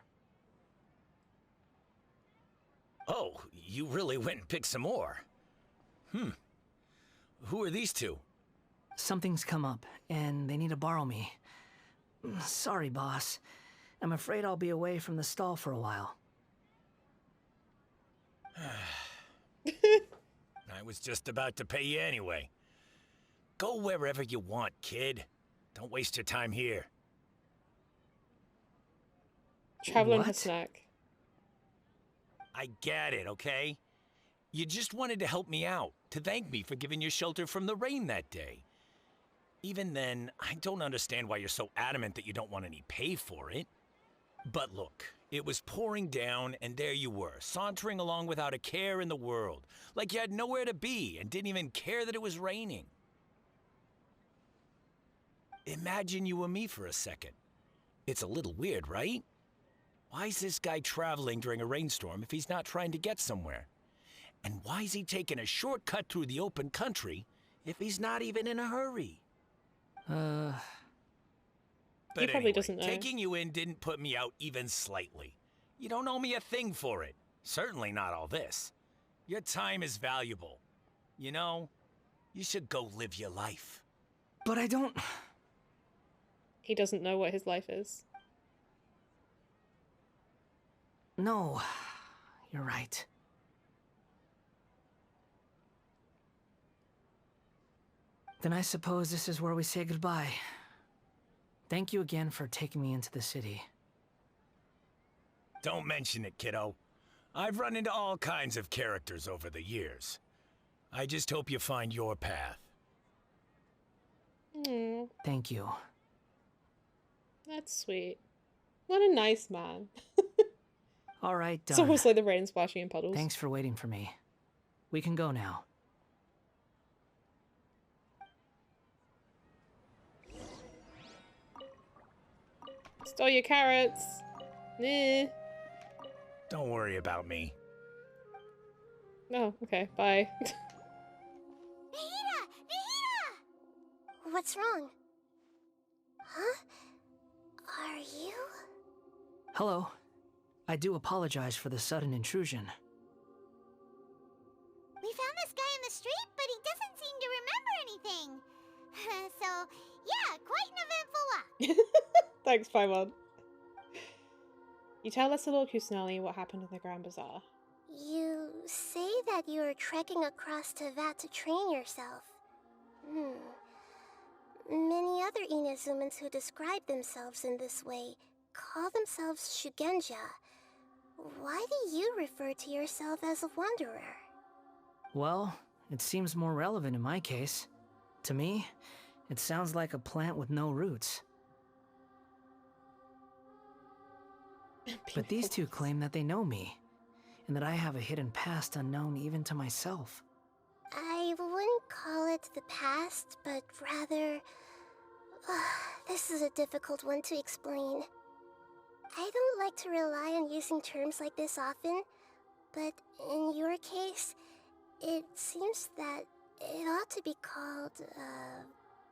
Oh, you really went and picked some more. Who are these two? Something's come up, and they need to borrow me. Sorry, boss. I'm afraid I'll be away from the stall for a while. I was just about to pay you anyway. Go wherever you want, kid. Don't waste your time here. Traveling her What? snack. I get it, okay? You just wanted to help me out, to thank me for giving you shelter from the rain that day. Even then, I don't understand why you're so adamant that you don't want any pay for it. But look, it was pouring down, and there you were, sauntering along without a care in the world, like you had nowhere to be and didn't even care that it was raining. Imagine you were me for a second. It's a little weird, right? Why is this guy traveling during a rainstorm if he's not trying to get somewhere? And why is he taking a shortcut through the open country if he's not even in a hurry? But He probably doesn't know. taking you in didn't put me out even slightly. You don't owe me a thing for it. Certainly not all this. Your time is valuable. You know, you should go live your life. But I don't... He doesn't know what his life is. No, you're right. Then I suppose this is where we say goodbye. Thank you again for taking me into the city. Don't mention it, kiddo. I've run into all kinds of characters over the years. I just hope you find your path. Thank you. That's sweet. What a nice man. All right, It's done. almost like the rain splashing in puddles. Thanks for waiting for me. We can go now. Stole your carrots. Nah. Don't worry about me. Oh, okay. Bye. Nahida! what's wrong? Huh? Are you? Hello. I do apologize for the sudden intrusion. We found this guy in the street, but he doesn't seem to remember anything. So, yeah, quite an eventful walk. Thanks, Paimon. You tell us little Kusanali what happened in the Grand Bazaar. You say that you are trekking across Tevat to train yourself. Many other Inazumans who describe themselves in this way call themselves Shugenja. Why do you refer to yourself as a wanderer? Well, it seems more relevant in my case. To me, it sounds like a plant with no roots. But these two claim that they know me, and that I have a hidden past unknown even to myself. I wouldn't call it the past, but rather... this is a difficult one to explain. I don't like to rely on using terms like this often, but in your case, it seems that it ought to be called,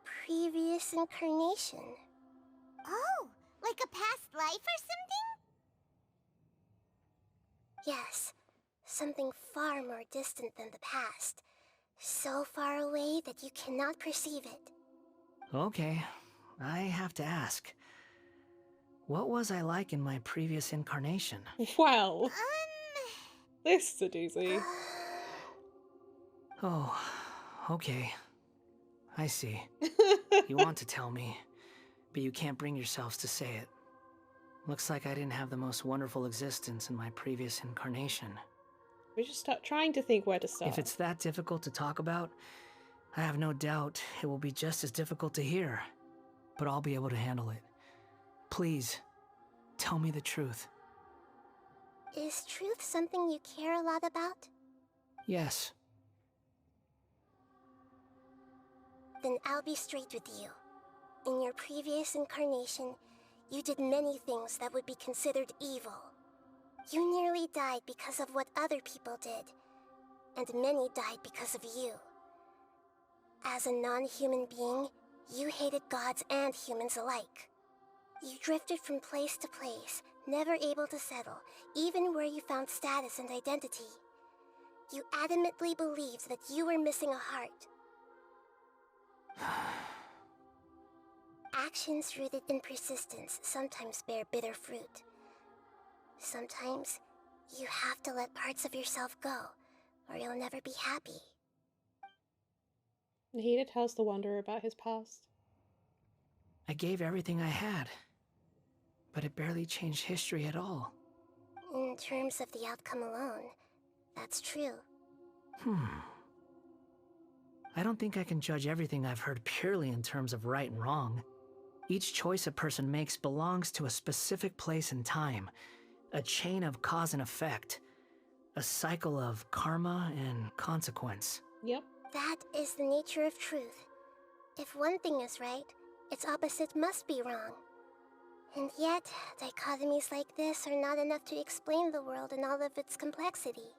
previous incarnation. Oh, like a past life or something? Yes, something far more distant than the past. So far away that you cannot perceive it. Okay, I have to ask. What was I like in my previous incarnation? Well, this is a doozy. Oh, okay. I see. You want to tell me, but you can't bring yourselves to say it. Looks like I didn't have the most wonderful existence in my previous incarnation. We just start trying to think where to start. If it's that difficult to talk about, I have no doubt it will be just as difficult to hear. But I'll be able to handle it. Please, tell me the truth. Is truth something you care a lot about? Yes. Then I'll be straight with you. In your previous incarnation, you did many things that would be considered evil. You nearly died because of what other people did, and many died because of you. As a non-human being, you hated gods and humans alike. You drifted from place to place, never able to settle, even where you found status and identity. You adamantly believed that you were missing a heart. Actions rooted in persistence sometimes bear bitter fruit. Sometimes, you have to let parts of yourself go, or you'll never be happy. Nahida tells the Wanderer about his past. I gave everything I had, but it barely changed history at all. In terms of the outcome alone, that's true. I don't think I can judge everything I've heard purely in terms of right and wrong. Each choice a person makes belongs to a specific place and time, a chain of cause and effect, a cycle of karma and consequence. Yep. That is the nature of truth. If one thing is right, its opposite must be wrong. And yet, dichotomies like this are not enough to explain the world in all of its complexity.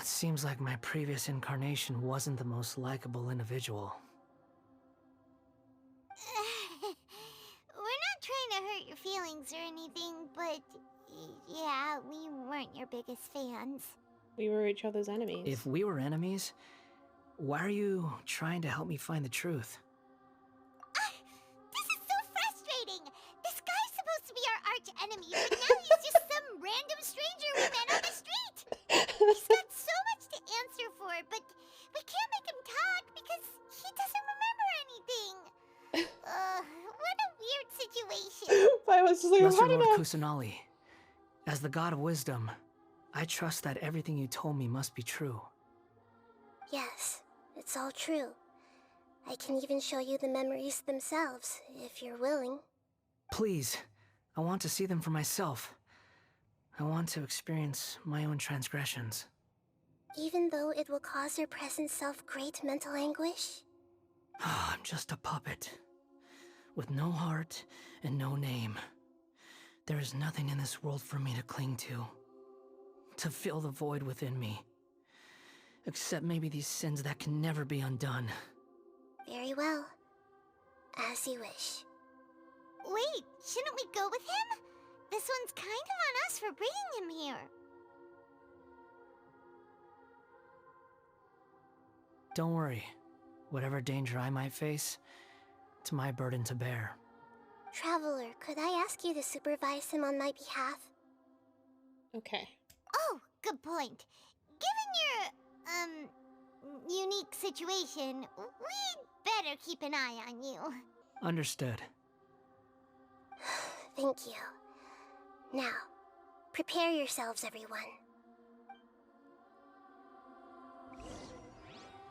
It seems like my previous incarnation wasn't the most likable individual. We're not trying to hurt your feelings or anything, but yeah, we weren't your biggest fans. We were each other's enemies. If we were enemies, why are you trying to help me find the truth? This is so frustrating! This guy's supposed to be our arch enemy, but now he's just some random stranger we met on the street! He's got so much to answer for, but we can't make him talk because he doesn't remember anything! What a weird situation! I was just like, Lesser Lord Kusanali, as the god of wisdom, I trust that everything you told me must be true. Yes, it's all true. I can even show you the memories themselves, if you're willing. Please, I want to see them for myself. I want to experience my own transgressions. Even though it will cause your present self great mental anguish? I'm just a puppet, with no heart and no name. There is nothing in this world for me to cling to fill the void within me. Except maybe these sins that can never be undone. Very well. As you wish. Wait, shouldn't we go with him? This one's kind of on us for bringing him here. Don't worry. Whatever danger I might face, it's my burden to bear. Traveler, could I ask you to supervise him on my behalf? Okay. Oh, good point. Given your, unique situation, we'd better keep an eye on you. Understood. Thank you. Now, prepare yourselves, everyone.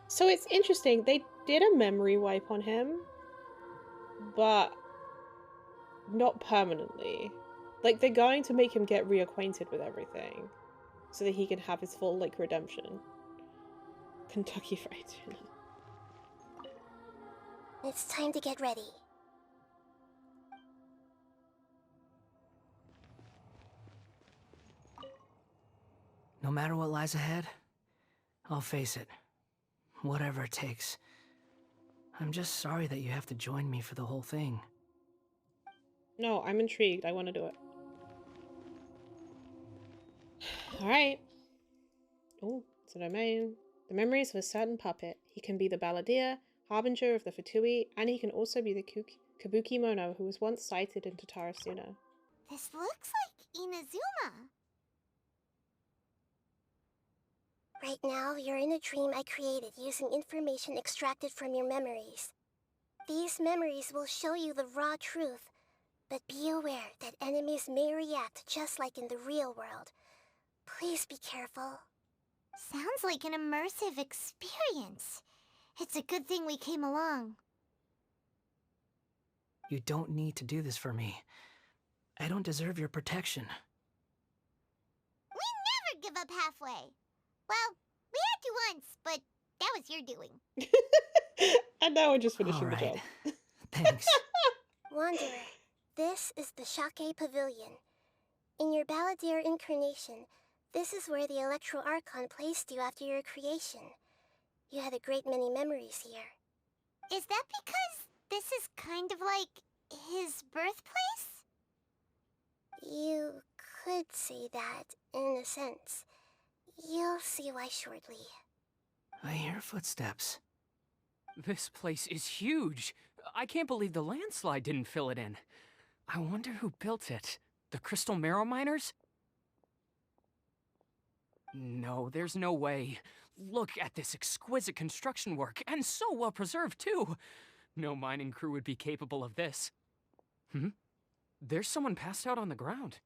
So it's interesting, they did a memory wipe on him, but not permanently. Like, they're going to make him get reacquainted with everything so that he can have his full, like, redemption. Kentucky Fried Tuna. It's time to get ready. No matter what lies ahead, I'll face it. Whatever it takes. I'm just sorry that you have to join me for the whole thing. No, I'm intrigued. I want to do it. Alright. Oh, it's a domain. The memories of a certain puppet. He can be the balladeer, harbinger of the Fatui, and he can also be the Kabuki Mono who was once sighted in Tatarasuna. This looks like Inazuma. Right now, you're in a dream I created using information extracted from your memories. These memories will show you the raw truth, but be aware that enemies may react just like in the real world. Please be careful. Sounds like an immersive experience. It's a good thing we came along. You don't need to do this for me. I don't deserve your protection. We never give up halfway. Well, we had to once, but that was your doing. And now we're just finishing the Alright. job. Thanks. Wanderer, this is the Shake Pavilion. In your balladeer incarnation, this is where the Electro Archon placed you after your creation. You had a great many memories here. Is that because this is kind of like his birthplace? You could say that, in a sense. You'll see why shortly. I hear footsteps. This place is huge. I can't believe the landslide didn't fill it in. I wonder who built it. The Crystal Marrow Miners? No, there's no way. Look at this exquisite construction work, and so well preserved, too. No mining crew would be capable of this. There's someone passed out on the ground.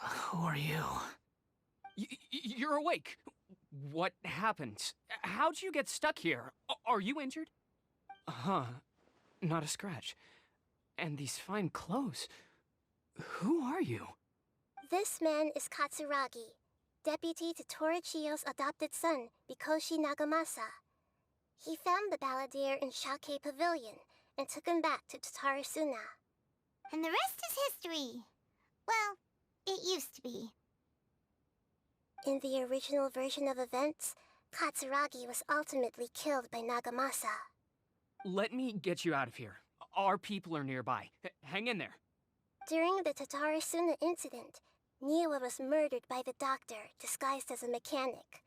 Who are you? You're awake. What happened? How'd you get stuck here? Are you injured? Huh. Not a scratch. And these fine clothes. Who are you? This man is Katsuragi, deputy to Torichio's adopted son, Mikoshi Nagamasa. He found the balladeer in Shake Pavilion and took him back to Tatarasuna. And the rest is history. Well, it used to be. In the original version of events, Katsuragi was ultimately killed by Nagamasa. Let me get you out of here. Our people are nearby. Hang in there. During the Tatarasuna incident, Niwa was murdered by the doctor, disguised as a mechanic.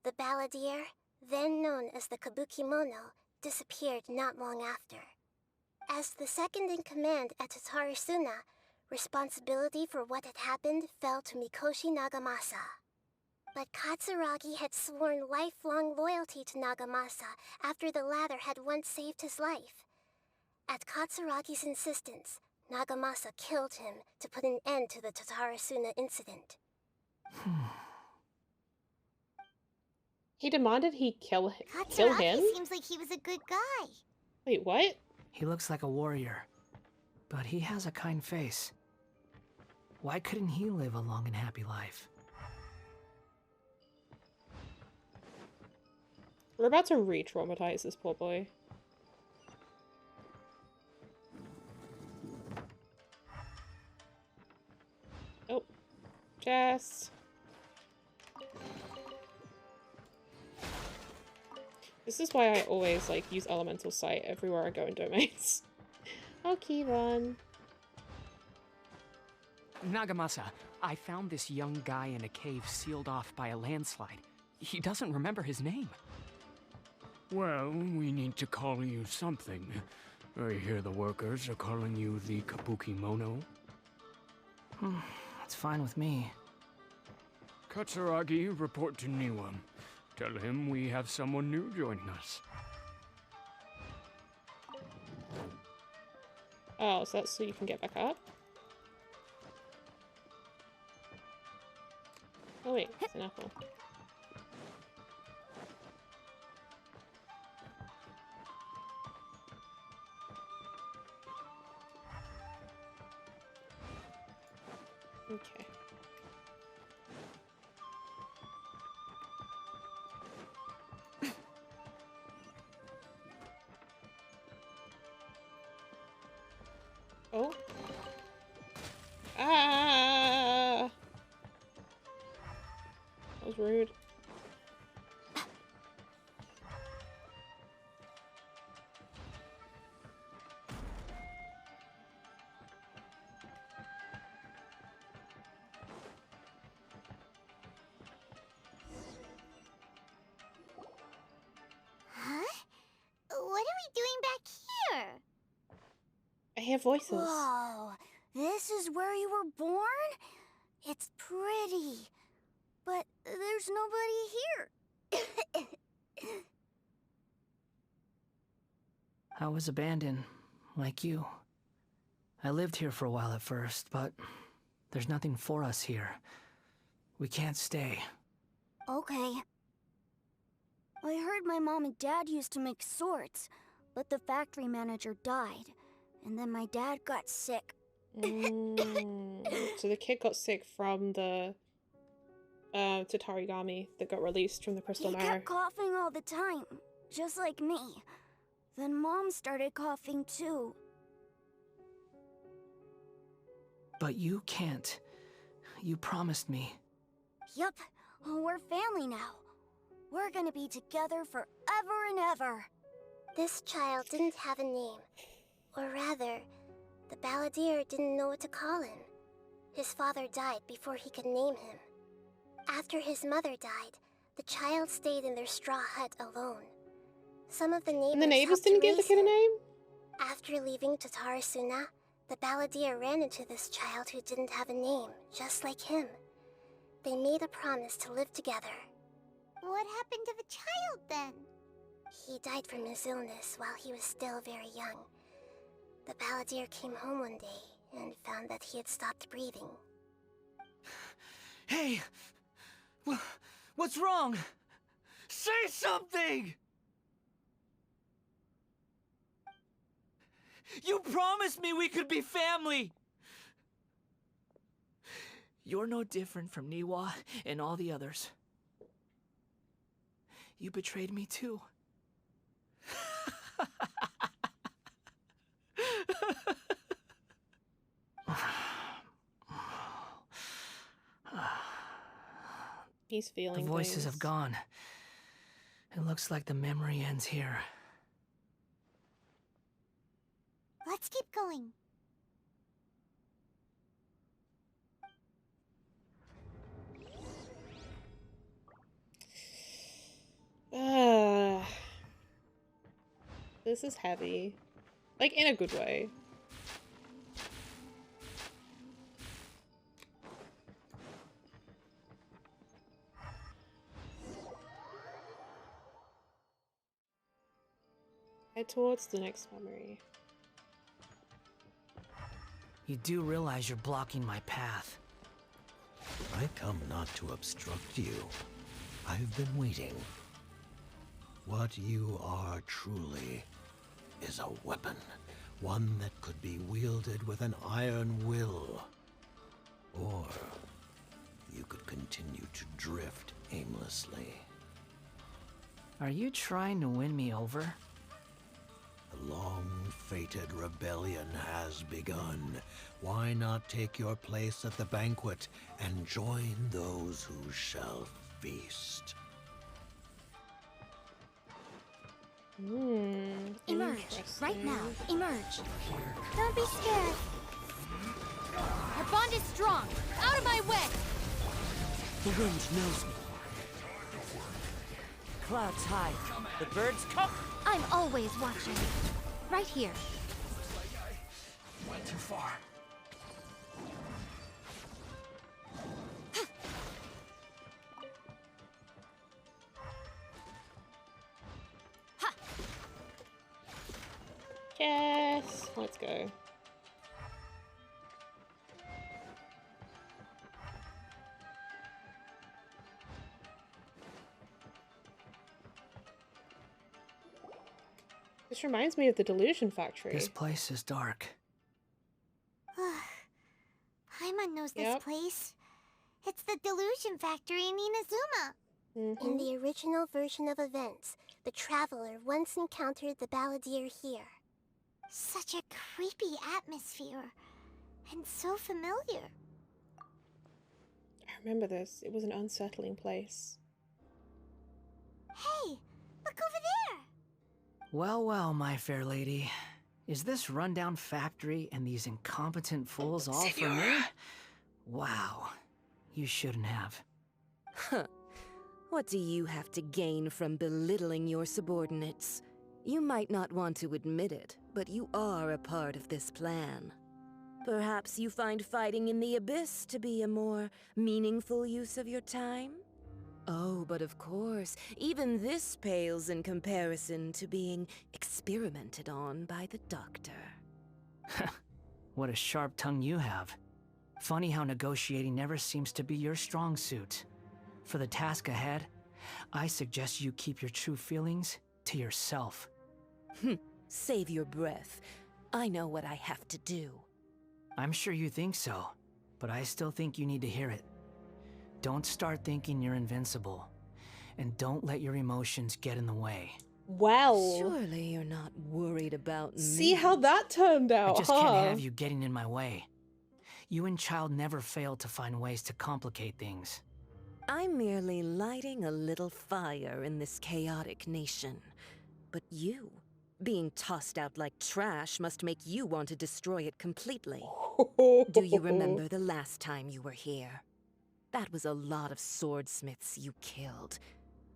The balladeer, then known as the Kabuki Mono, disappeared not long after. As the second in command at Tatarasuna, responsibility for what had happened fell to Mikoshi Nagamasa. But Katsuragi had sworn lifelong loyalty to Nagamasa after the latter had once saved his life. At Katsuragi's insistence, Nagamasa killed him to put an end to the Tatarasuna incident. He demanded he kill him? Katsuragi seems like he was a good guy. Wait, what? He looks like a warrior, but he has a kind face. Why couldn't he live a long and happy life? We're about to re-traumatize this poor boy. Oh. Chest. This is why I always like use elemental sight everywhere I go in domains. Oh, Kevon. Nagamasa, I found this young guy in a cave sealed off by a landslide. He doesn't remember his name. Well, we need to call you something. I hear the workers are calling you the Kabuki Mono. That's fine with me. Katsuragi, report to Niwa. Tell him we have someone new joining us. Oh, so that's so you can get back up? Oh wait, it's an apple. Okay. Oh. Ah! That was rude. Huh? What are we doing back here? I hear voices. Whoa, this is where you were born? It's pretty, but there's nobody here. I was abandoned, like you. I lived here for a while at first, but there's nothing for us here. We can't stay. Okay. I heard my mom and dad used to make swords, but the factory manager died, and then my dad got sick. So the kid got sick from the Tatarigami that got released from the Crystal He Marrow. kept coughing all the time, just like me. Then Mom started coughing too. But you can't. You promised me. Yup, we're family now. We're gonna be together forever and ever. This child didn't have a name. Or rather, the balladeer didn't know what to call him. His father died before he could name him. After his mother died, the child stayed in their straw hut alone. Some of the neighbors And the neighbors helped didn't give the raise kid a him. name? After leaving Tatarasuna, the balladeer ran into this child who didn't have a name, just like him. They made a promise to live together. What happened to the child then? He died from his illness while he was still very young. The balladeer came home one day and found that he had stopped breathing. Hey! What's wrong? Say something! You promised me we could be family! You're no different from Niwa and all the others. You betrayed me too. He's feeling The voices things. have gone. It looks like the memory ends here. Let's keep going. This is heavy. Like, in a good way. Head towards the next memory. You do realize you're blocking my path. I come not to obstruct you. I've been waiting. What you are truly is a weapon. One that could be wielded with an iron will. Or you could continue to drift aimlessly. Are you trying to win me over? The long-fated rebellion has begun. Why not take your place at the banquet and join those who shall feast? Emerge. Right now. Emerge. Don't be scared. Our bond is strong. Out of my way! The wind knows me. Clouds high. The birds come. I'm always watching. Right here. Went too far. Yes, let's go. This reminds me of the Delusion Factory. This place is dark. Paimon knows this place. It's the Delusion Factory in Inazuma. In the original version of events, the Traveler once encountered the Balladeer here. Such a creepy atmosphere. And so familiar. I remember this. It was an unsettling place. Hey, look over there! Well, well, my fair lady. Is this rundown factory and these incompetent fools all for me? Wow. You shouldn't have. Huh. What do you have to gain from belittling your subordinates? You might not want to admit it, but you are a part of this plan. Perhaps you find fighting in the abyss to be a more meaningful use of your time? Oh, but of course, even this pales in comparison to being experimented on by the doctor. What a sharp tongue you have. Funny how negotiating never seems to be your strong suit. For the task ahead, I suggest you keep your true feelings to yourself. Save your breath. I know what I have to do. I'm sure you think so, but I still think you need to hear it. Don't start thinking you're invincible, and don't let your emotions get in the way. Well, surely you're not worried about me. See how that turned out, I just can't have you getting in my way. You and Child never fail to find ways to complicate things. I'm merely lighting a little fire in this chaotic nation. But you, being tossed out like trash, must make you want to destroy it completely. Do you remember the last time you were here? That was a lot of swordsmiths you killed.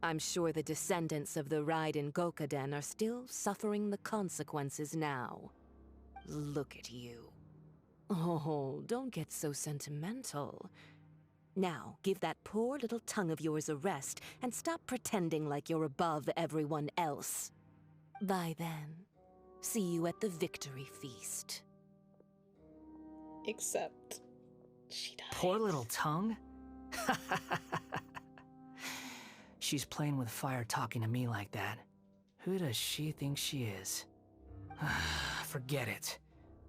I'm sure the descendants of the Raiden Gokaden are still suffering the consequences now. Look at you. Oh, don't get so sentimental. Now, give that poor little tongue of yours a rest and stop pretending like you're above everyone else. Bye then. See you at the victory feast. Except she died. Poor little tongue? She's playing with fire talking to me like that. Who does she think she is? Forget it.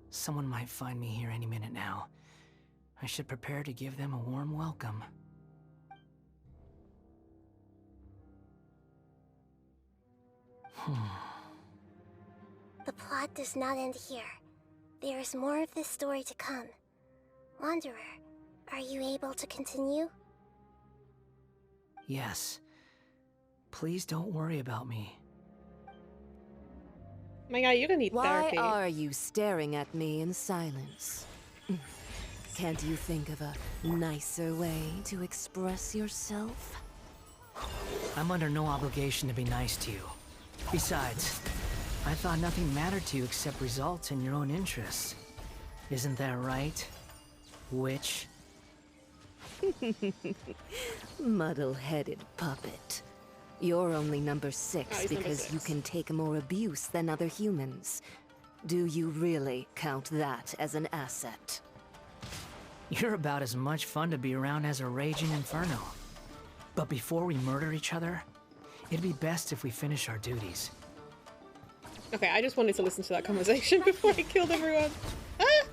Someone might find me here any minute now. I should prepare to give them a warm welcome. The plot does not end here. There is more of this story to come. Wanderer, are you able to continue? Yes. Please don't worry about me. My God, you're gonna need therapy. Why are you staring at me in silence? Can't you think of a nicer way to express yourself? I'm under no obligation to be nice to you. Besides, I thought nothing mattered to you except results and your own interests. Isn't that right, witch? Muddle-headed puppet. You're only number 6 because you can take more abuse than other humans. Do you really count that as an asset? You're about as much fun to be around as a raging inferno. But before we murder each other, it'd be best if we finish our duties. Okay, I just wanted to listen to that conversation before I killed everyone.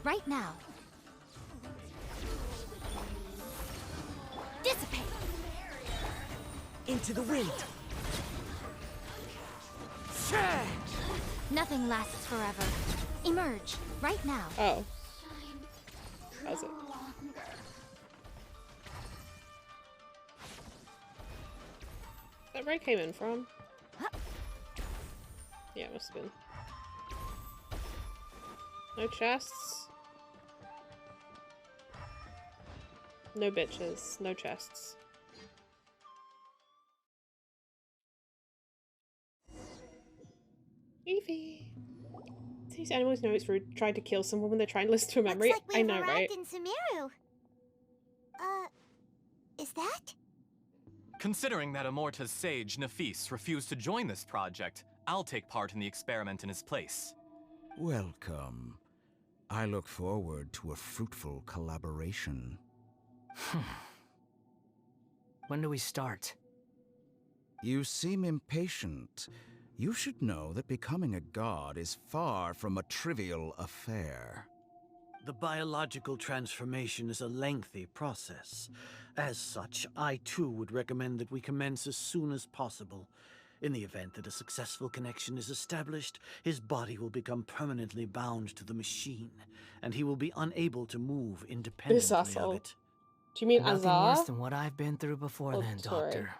Right now. Dissipate! Into the wind! Nothing lasts forever. Emerge, right now. Oh. How's it? That Ray came in from? Yeah, it must have been. No chests. No bitches. No chests. Evie. These animals know it's rude trying to kill someone when they're trying to listen to a memory. Looks like I we've know, right? arrived in Sumeru. Is that? Considering that Amorta's sage, Nafis, refused to join this project, I'll take part in the experiment in his place. Welcome. I look forward to a fruitful collaboration. When do we start? You seem impatient. You should know that becoming a god is far from a trivial affair. The biological transformation is a lengthy process. As such, I too would recommend that we commence as soon as possible. In the event that a successful connection is established, his body will become permanently bound to the machine, and he will be unable to move independently of it. Do you mean Nothing Azar? worse than what I've been through before then, sorry. Doctor.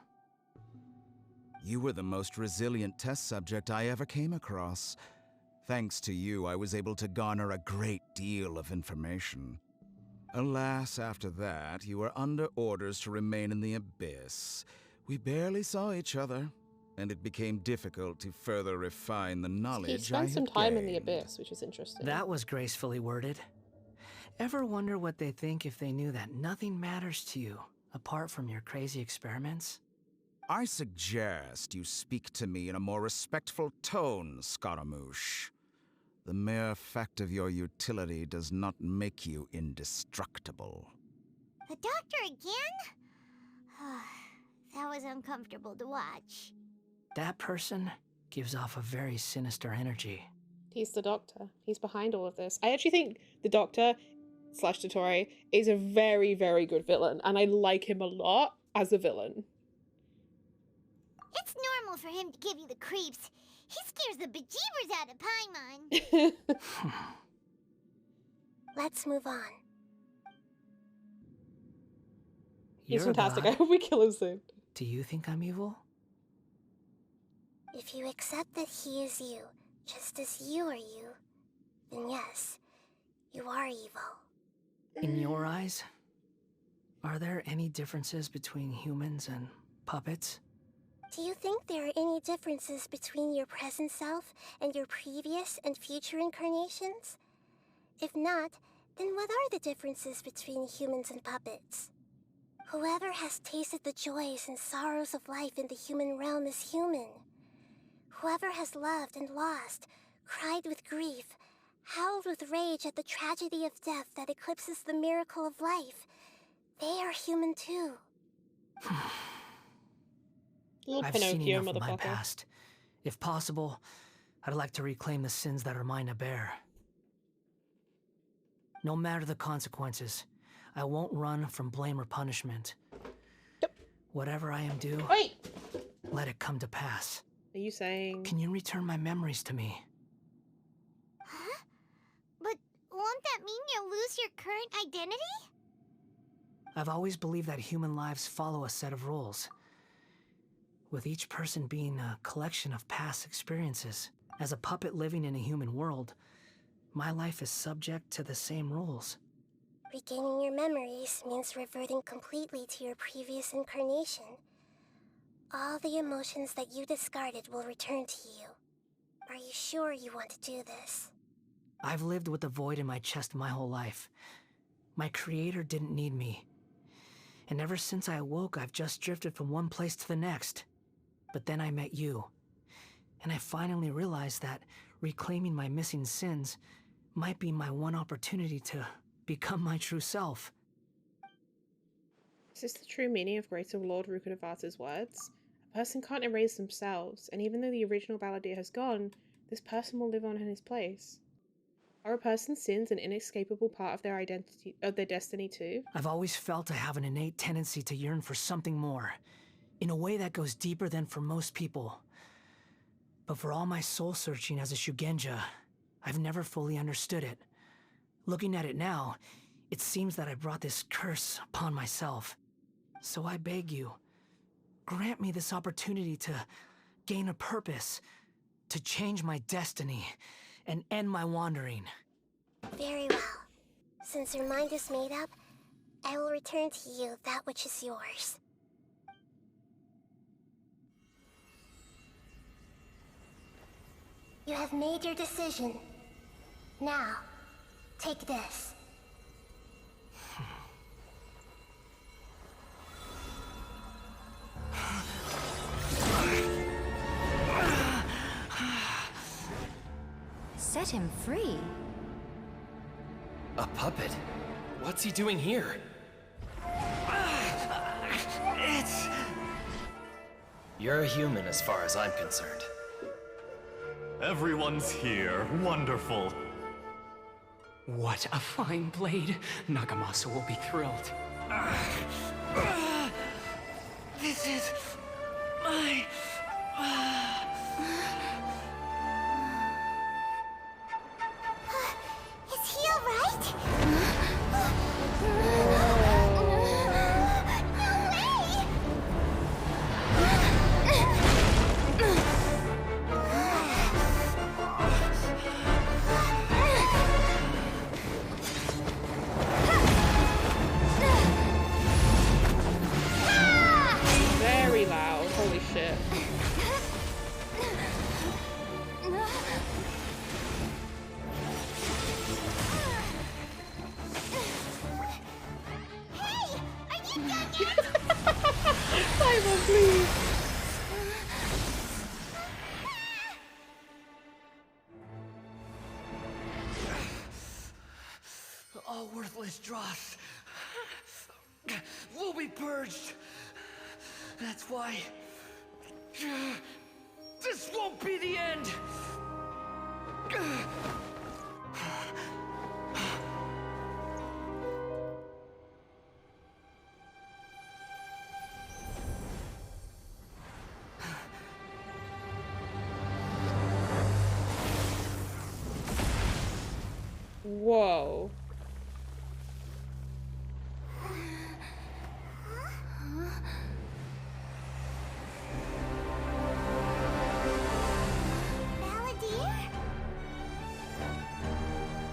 You were the most resilient test subject I ever came across. Thanks to you, I was able to garner a great deal of information. Alas, after that, you were under orders to remain in the abyss. We barely saw each other, and it became difficult to further refine the knowledge He spent some time in the abyss, which is interesting. That was gracefully worded. Ever wonder what they think if they knew that nothing matters to you, apart from your crazy experiments? I suggest you speak to me in a more respectful tone, Scaramouche. The mere fact of your utility does not make you indestructible. The doctor again? That was uncomfortable to watch. That person gives off a very sinister energy. He's the doctor. He's behind all of this. I actually think the doctor / Dottore is a very, very good villain, and I like him a lot as a villain. It's normal for him to give you the creeps. He scares the bejeebers out of Paimon. Let's move on. He's You're a fantastic. I god. hope we kill him soon. Do you think I'm evil? If you accept that he is you, just as you are you, then yes, you are evil. In your eyes, are there any differences between humans and puppets? Do you think there are any differences between your present self and your previous and future incarnations? If not, then what are the differences between humans and puppets? Whoever has tasted the joys and sorrows of life in the human realm is human. Whoever has loved and lost, cried with grief, howled with rage at the tragedy of death that eclipses the miracle of life, they are human too. I've seen enough of my past. If possible, I'd like to reclaim the sins that are mine to bear. No matter the consequences, I won't run from blame or punishment. Yep. Whatever I am due, let it come to pass. Are you saying... Can you return my memories to me? Huh? But won't that mean you'll lose your current identity? I've always believed that human lives follow a set of rules, with each person being a collection of past experiences. As a puppet living in a human world, my life is subject to the same rules. Regaining your memories means reverting completely to your previous incarnation. All the emotions that you discarded will return to you. Are you sure you want to do this? I've lived with the void in my chest my whole life. My creator didn't need me. And ever since I awoke, I've just drifted from one place to the next. But then I met you. And I finally realized that reclaiming my missing sins might be my one opportunity to become my true self. Is this the true meaning of Greater Lord Rukkhadevata's words? A person can't erase themselves, and even though the original balladeer has gone, this person will live on in his place. Are a person's sins an inescapable part of their identity, of their destiny too? I've always felt I have an innate tendency to yearn for something more, in a way that goes deeper than for most people. But for all my soul-searching as a Shugenja, I've never fully understood it. Looking at it now, it seems that I brought this curse upon myself. So I beg you, grant me this opportunity to gain a purpose, to change my destiny and end my wandering. Very well. Since your mind is made up, I will return to you that which is yours. You have made your decision. Now, take this. Set him free? A puppet? What's he doing here? It's... You're a human as far as I'm concerned. Everyone's here. Wonderful. What a fine blade. Nagamasa will be thrilled. This is... my... Is he alright? Very loud. Holy shit. Simon, please. All worthless dross will be purged. That's why this won't be the end. Whoa.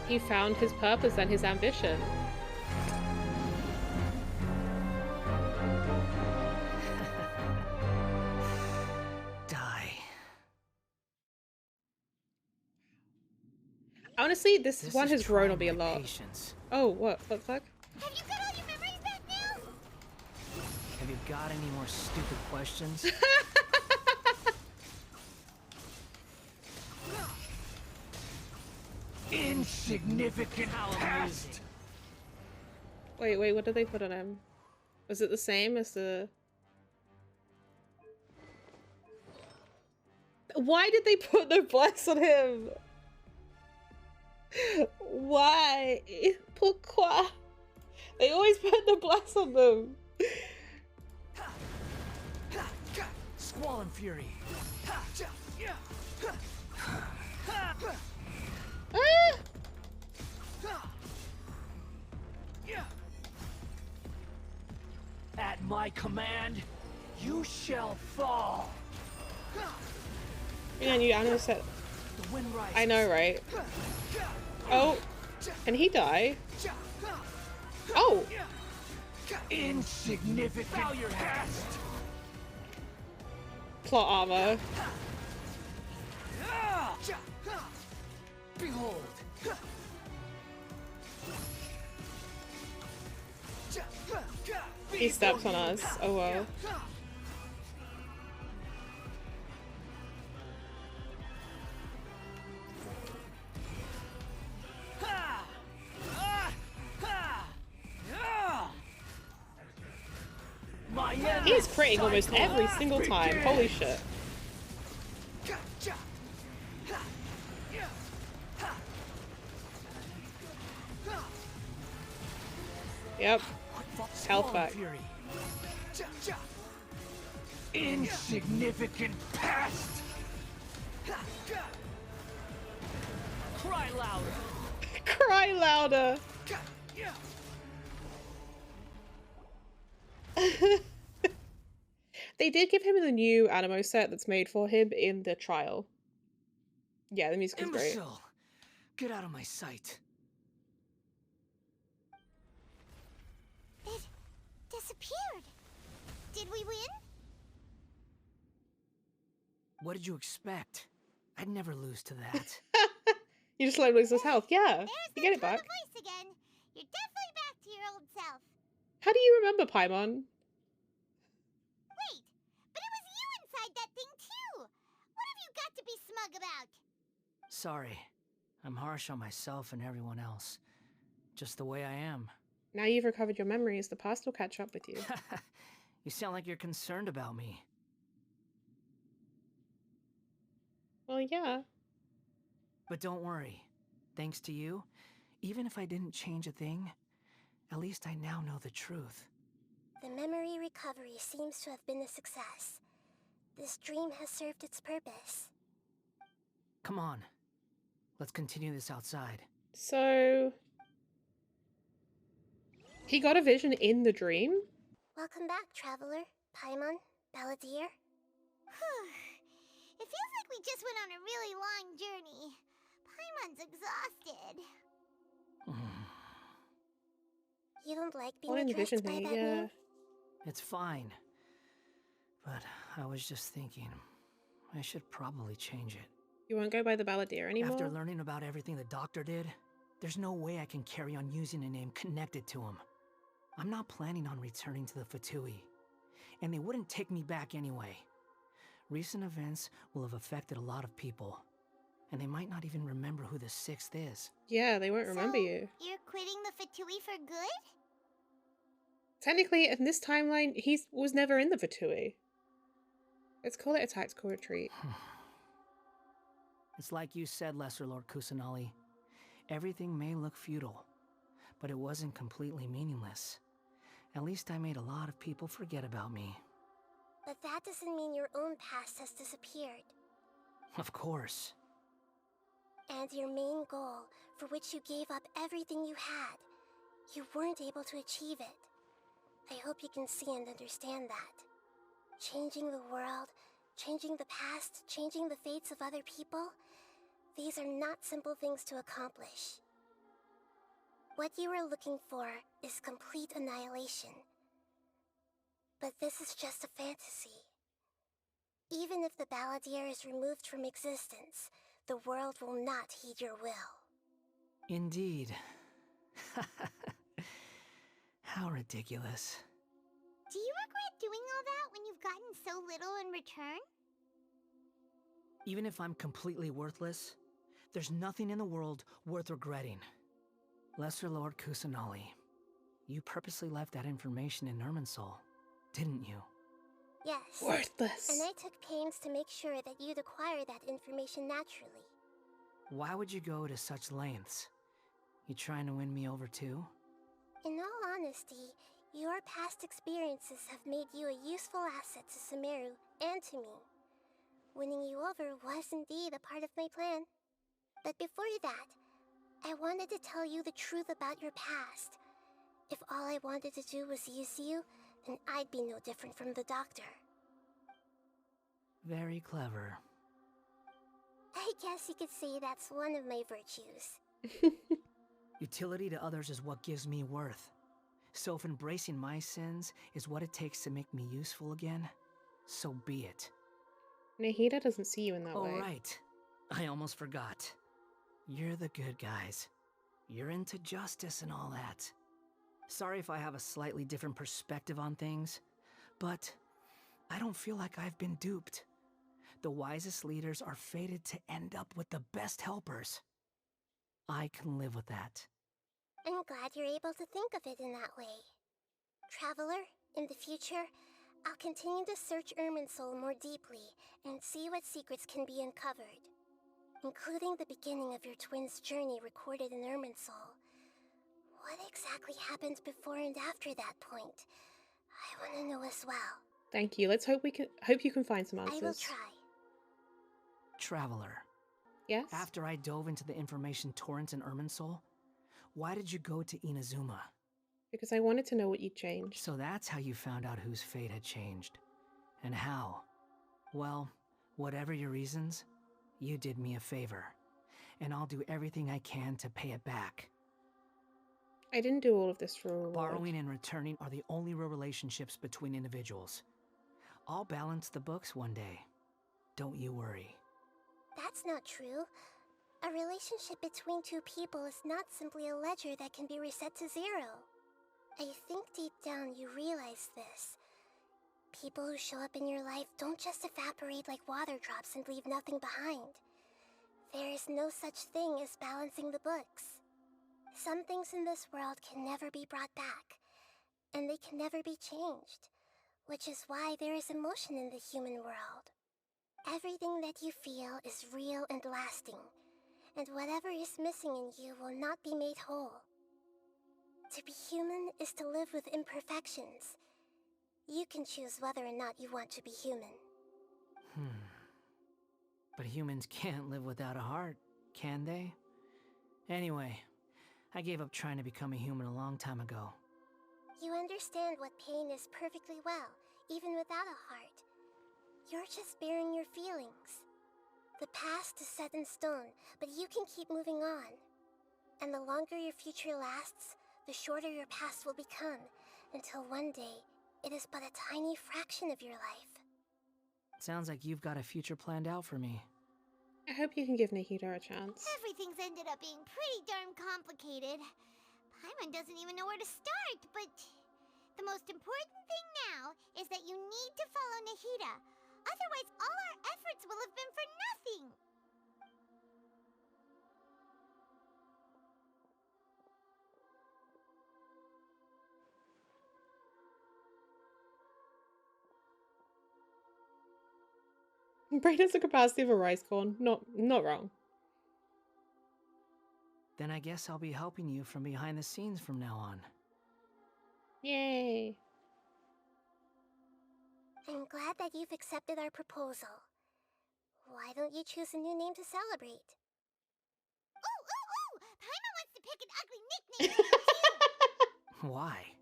He found his purpose and his ambition. Die. Honestly, this one has grown on me a lot. Patience. Oh, what the fuck? Have you got all your memories back now? Have you got any more stupid questions? Insignificant past. Wait, what did they put on him? Was it the same as the... Why did they put the bless on him? Why? Pourquoi? They always put the bless on them. Squall and fury. Ah! At my command, you shall fall. Yeah, you Anno said. The wind rises. I know, right? Oh, can he die? Oh! Insignificant past. Plot armor. Behold. He steps on us. Oh well. He's critting almost every single time. Holy shit. Yep. Health back. Insignificant past. Cry louder. Cry louder. They did give him the new Animo set that's made for him in the trial. Yeah, the music is great. Imbecile! Get out of my sight. It disappeared. Did we win? What did you expect? I'd never lose to that. You just slowly lose his health. Yeah, There's you that get it tone back. of voice again. You're definitely back to your old self. How do you remember Paimon? Wait, but it was you inside that thing too. What have you got to be smug about? Sorry. I'm harsh on myself and everyone else. Just the way I am. Now you've recovered your memories, the past will catch up with you. You sound like you're concerned about me. Well, yeah. But don't worry. Thanks to you, even if I didn't change a thing, at least I now know the truth. The memory recovery seems to have been a success. This dream has served its purpose. Come on. Let's continue this outside. So... he got a vision in the dream? Welcome back, Traveler, Paimon, Balladeer. It feels like we just went on a really long journey. Paimon's exhausted. You don't like What being envision addressed by thing? that Yeah. name? It's fine. But I was just thinking, I should probably change it. You won't go by the Balladeer anymore? After learning about everything the doctor did, there's no way I can carry on using a name connected to him. I'm not planning on returning to the Fatui, and they wouldn't take me back anyway. Recent events will have affected a lot of people, and they might not even remember who the Sixth is. Yeah, they won't remember you. You're quitting the Fatui for good? Technically, in this timeline, he was never in the Fatui. Let's call it a tactical retreat. It's like you said, Lesser Lord Kusanali. Everything may look futile, but it wasn't completely meaningless. At least I made a lot of people forget about me. But that doesn't mean your own past has disappeared. Of course. And your main goal, for which you gave up everything you had, you weren't able to achieve it. I hope you can see and understand that. Changing the world, changing the past, changing the fates of other people, these are not simple things to accomplish. What you are looking for is complete annihilation. But this is just a fantasy. Even if the Balladeer is removed from existence, the world will not heed your will. Indeed. How ridiculous. Do you regret doing all that when you've gotten so little in return? Even if I'm completely worthless, there's nothing in the world worth regretting. Lesser Lord Kusanali, you purposely left that information in Irminsul, didn't you? Yes. Worthless. And I took pains to make sure that you'd acquire that information naturally. Why would you go to such lengths? You trying to win me over too? In all honesty, your past experiences have made you a useful asset to Sumeru and to me. Winning you over was indeed a part of my plan. But before that, I wanted to tell you the truth about your past. If all I wanted to do was use you, then I'd be no different from the doctor. Very clever. I guess you could say that's one of my virtues. Utility to others is what gives me worth. So if embracing my sins is what it takes to make me useful again, so be it. Nahida doesn't see you in that Oh, way. right. I almost forgot. You're the good guys. You're into justice and all that. Sorry if I have a slightly different perspective on things, but I don't feel like I've been duped. The wisest leaders are fated to end up with the best helpers. I can live with that. I'm glad you're able to think of it in that way. Traveler, in the future, I'll continue to search Irminsul more deeply and see what secrets can be uncovered, including the beginning of your twins' journey recorded in Irminsul. What exactly happened before and after that point? I want to know as well. Thank you. Let's hope you can find some answers. I will try. Traveler. Yes? After I dove into the information torrents in Irminsul, why did you go to Inazuma? Because I wanted to know what you'd changed. So that's how you found out whose fate had changed. And how? Well, whatever your reasons, You did me a favor, and I'll do everything I can to pay it back. I didn't do all of this for a reward. Borrowing and returning are the only real relationships between individuals. I'll balance the books one day. Don't you worry. That's not true. A relationship between two people is not simply a ledger that can be reset to zero. I think deep down you realize this. People who show up in your life don't just evaporate like water drops and leave nothing behind. There is no such thing as balancing the books. Some things in this world can never be brought back, and they can never be changed, which is why there is emotion in the human world. Everything that you feel is real and lasting, and whatever is missing in you will not be made whole. To be human is to live with imperfections. You can choose whether or not you want to be human. But humans can't live without a heart, can they? Anyway, I gave up trying to become a human a long time ago. You understand what pain is perfectly well, even without a heart. You're just bearing your feelings. The past is set in stone, but you can keep moving on. And the longer your future lasts, the shorter your past will become, until one day, it is but a tiny fraction of your life. Sounds like you've got a future planned out for me. I hope you can give Nikita a chance. Everything's ended up being pretty darn complicated. Paimon doesn't even know where to start, but the most important thing now is that you need to follow Nahida. Otherwise, all our efforts will have been for nothing. Brain has the capacity of a rice corn. Not wrong. Then I guess I'll be helping you from behind the scenes from now on. Yay. I'm glad that you've accepted our proposal. Why don't you choose a new name to celebrate? Ooh! Paimon wants to pick an ugly nickname for you too! Why?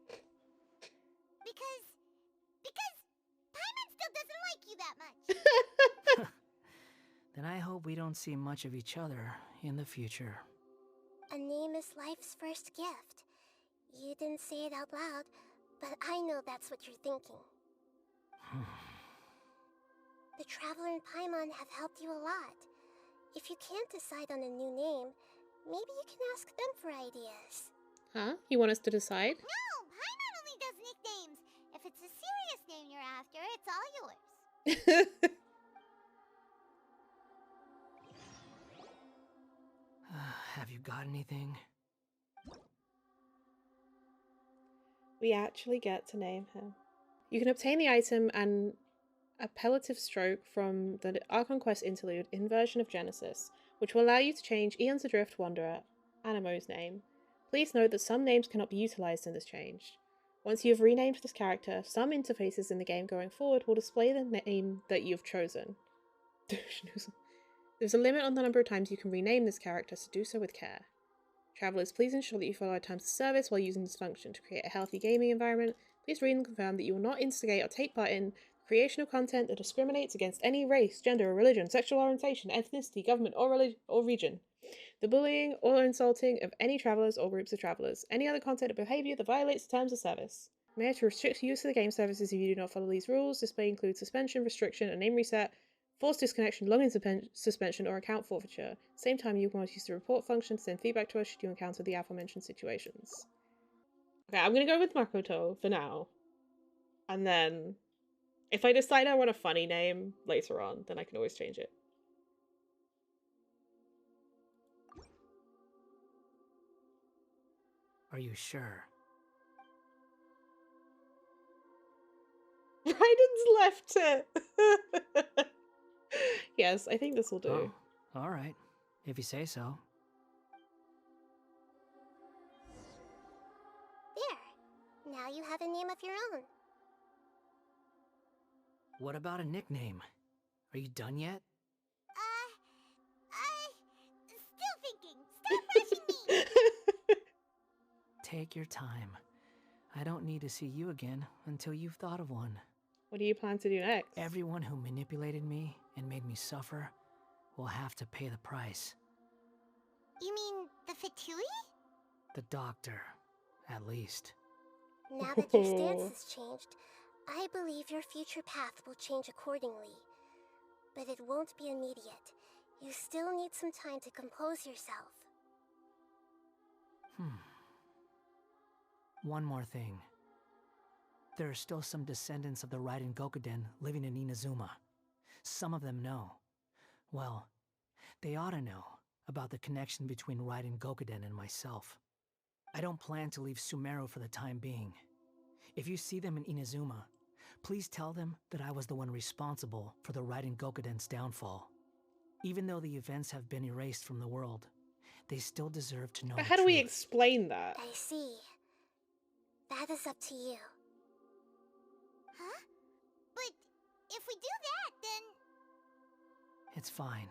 Because Paimon still doesn't like you that much. Then I hope we don't see much of each other in the future. A name is life's first gift. You didn't say it out loud, but I know that's what you're thinking. The Traveler and Paimon have helped you a lot. If you can't decide on a new name, maybe you can ask them for ideas. Huh? You want us to decide? No, Paimon only does nicknames. If it's a serious name you're after, it's all yours. Have you got anything? We actually get to name him. You can obtain the item and appellative stroke from the Archon Quest interlude in version of Genesis, which will allow you to change Eons Adrift Wanderer, Anamo's name. Please note that some names cannot be utilized in this change. Once you have renamed this character, some interfaces in the game going forward will display the name that you have chosen. There's a limit on the number of times you can rename this character, so do so with care. Travelers, please ensure that you follow our terms of service while using this function to create a healthy gaming environment. Please read and confirm that you will not instigate or take part in the creation of content that discriminates against any race, gender, or religion, sexual orientation, ethnicity, government, or region. The bullying or insulting of any travelers or groups of travelers. Any other content or behavior that violates the terms of service. We have to restrict use of the game services if you do not follow these rules. This may include suspension, restriction, a name reset, forced disconnection, login suspension, or account forfeiture. At the same time, you can use the report function to send feedback to us should you encounter the aforementioned situations. Okay, I'm gonna go with Makoto for now. And then, if I decide I want a funny name later on, then I can always change it. Are you sure? Raiden's left it! Yes, I think this will do. Oh, alright. If you say so. There. Now you have a name of your own. What about a nickname? Are you done yet? Still thinking. Stop rushing me! Take your time. I don't need to see you again until you've thought of one. What do you plan to do next? Everyone who manipulated me and made me suffer, will have to pay the price. You mean the Fatui? The doctor, at least. Now that your stance has changed, I believe your future path will change accordingly. But it won't be immediate. You still need some time to compose yourself. One more thing. There are still some descendants of the Raiden Gokuden living in Inazuma. Some of them know. Well, they ought to know about the connection between Raiden Gokuden and myself. I don't plan to leave Sumeru for the time being. If you see them in Inazuma, please tell them that I was the one responsible for the Raiden Gokuden's downfall. Even though the events have been erased from the world, they still deserve to know But the how do we truth. explain that? I see. That is up to you. Huh? But if we do that, then... It's fine.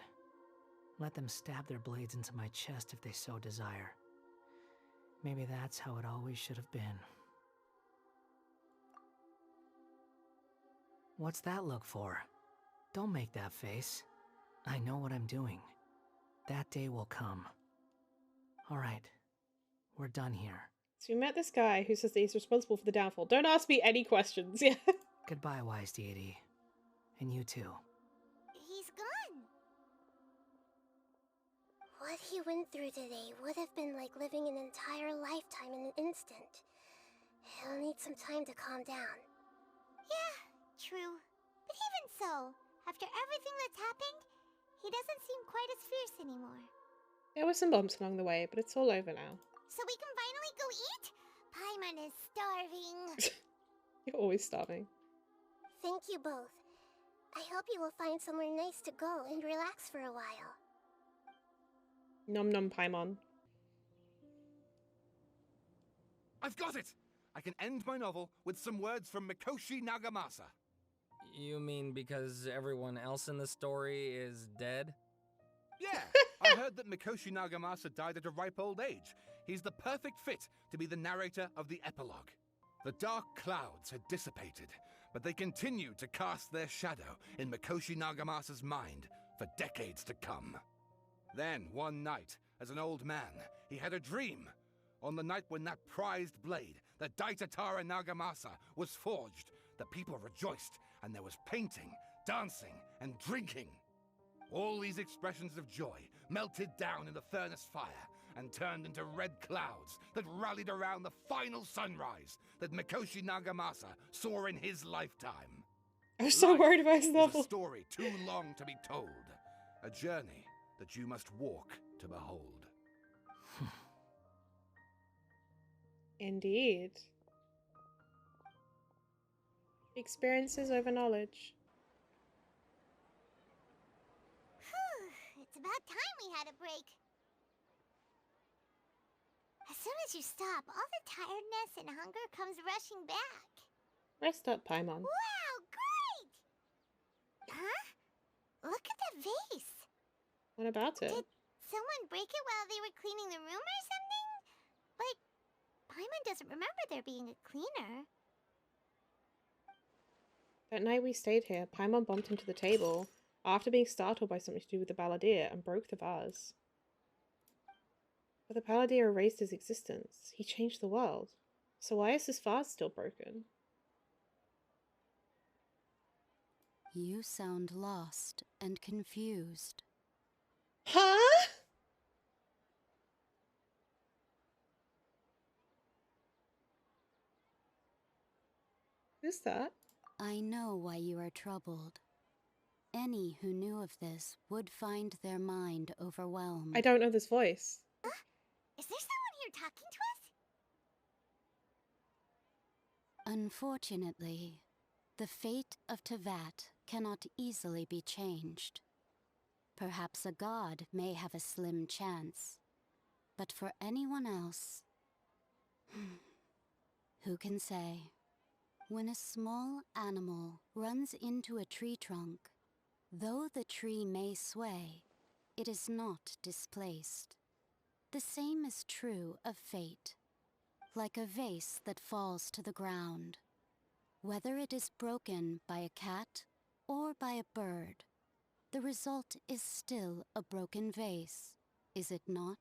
Let them stab their blades into my chest if they so desire. Maybe that's how it always should have been. What's that look for? Don't make that face. I know what I'm doing. That day will come. Alright, we're done here. So we met this guy who says that he's responsible for the downfall. Don't ask me any questions, yeah? Goodbye, wise deity. And you too. He's gone. What he went through today would have been like living an entire lifetime in an instant. He'll need some time to calm down. Yeah, true. But even so, after everything that's happened, he doesn't seem quite as fierce anymore. There were some bumps along the way, but it's all over now. So we can finally go eat? Paimon is starving. You're always starving. Thank you both. I hope you will find somewhere nice to go and relax for a while. Nom nom Paimon. I've got it! I can end my novel with some words from Mikoshi Nagamasa. You mean because everyone else in the story is dead? Yeah, I heard that Mikoshi Nagamasa died at a ripe old age. He's the perfect fit to be the narrator of the epilogue. The dark clouds had dissipated, but they continued to cast their shadow in Mikoshi Nagamasa's mind for decades to come. Then, one night, as an old man, he had a dream. On the night when that prized blade, the Daitatara Nagamasa, was forged, the people rejoiced, and there was painting, dancing, and drinking. All these expressions of joy melted down in the furnace fire and turned into red clouds that rallied around the final sunrise that Mikoshi Nagamasa saw in his lifetime. I'm so worried about his Life novel. is a story too long to be told, a journey that you must walk to behold. Indeed. Experiences over knowledge. Whew, it's about time we had a break. As soon as you stop, all the tiredness and hunger comes rushing back. Rest up, Paimon. Wow, great! Huh? Look at that vase. What about it? Did someone break it while they were cleaning the room or something? But Paimon doesn't remember there being a cleaner. That night we stayed here, Paimon bumped into the table after being startled by something to do with the balladeer and broke the vase. But the balladeer erased his existence. He changed the world. So why is this vase still broken? You sound lost and confused. Huh? Who's that? I know why you are troubled. Any who knew of this would find their mind overwhelmed. I don't know this voice. Is there someone here talking to us? Unfortunately, the fate of Tevat cannot easily be changed. Perhaps a god may have a slim chance, but for anyone else, who can say? When a small animal runs into a tree trunk, though the tree may sway, it is not displaced. The same is true of fate, like a vase that falls to the ground. Whether it is broken by a cat or by a bird, the result is still a broken vase, is it not?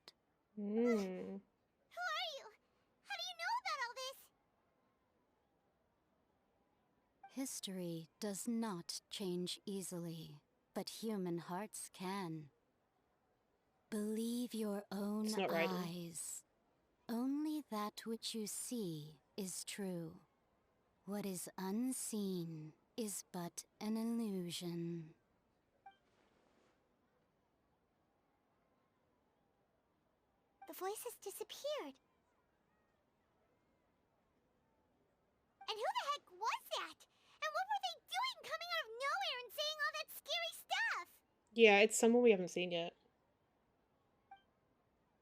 Hmm. Who are you? How do you know about all this? History does not change easily, but human hearts can. Believe your own It's not right. eyes. Only that which you see is true. What is unseen is but an illusion. The voice has disappeared. And who the heck was that? And what were they doing coming out of nowhere and saying all that scary stuff? Yeah, it's someone we haven't seen yet.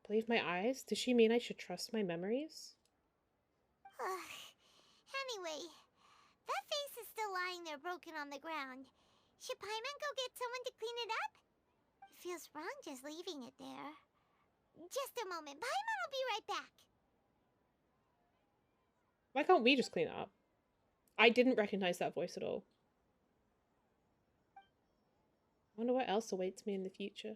Believe my eyes? Does she mean I should trust my memories? Anyway, that vase is still lying there broken on the ground. Should Paimon go get someone to clean it up? It feels wrong just leaving it there. Just a moment. Paimon will be right back. Why can't we just clean it up? I didn't recognize that voice at all. I wonder what else awaits me in the future.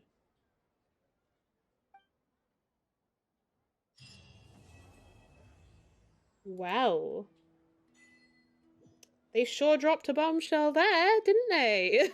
Well, they sure dropped a bombshell there, didn't they?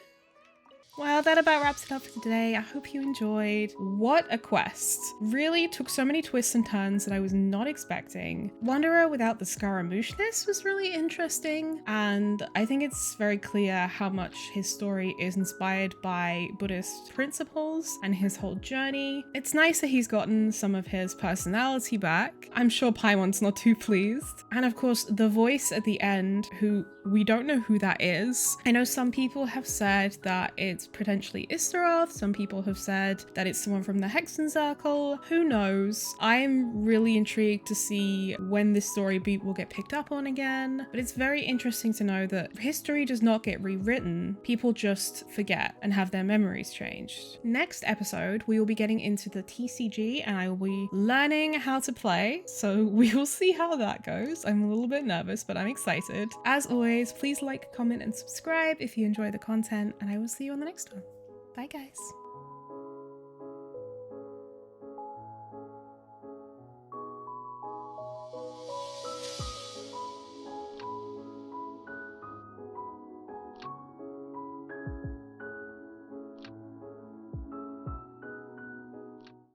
Well, that about wraps it up for today. I hope you enjoyed. What a quest. Really took so many twists and turns that I was not expecting. Wanderer without the Scaramooshness was really interesting, and I think it's very clear how much his story is inspired by Buddhist principles and his whole journey. It's nice that he's gotten some of his personality back. I'm sure Paimon's not too pleased. And of course, the voice at the end, who we don't know who that is. I know some people have said that it's potentially Istaroth. Some people have said that it's someone from the Hexen Circle. Who knows? I'm really intrigued to see when this story beat will get picked up on again. But it's very interesting to know that history does not get rewritten. People just forget and have their memories changed. Next episode, we will be getting into the TCG and I will be learning how to play. So we will see how that goes. I'm a little bit nervous, but I'm excited. As always, please like, comment, and subscribe if you enjoy the content, and I will see you on the next one. Bye, guys.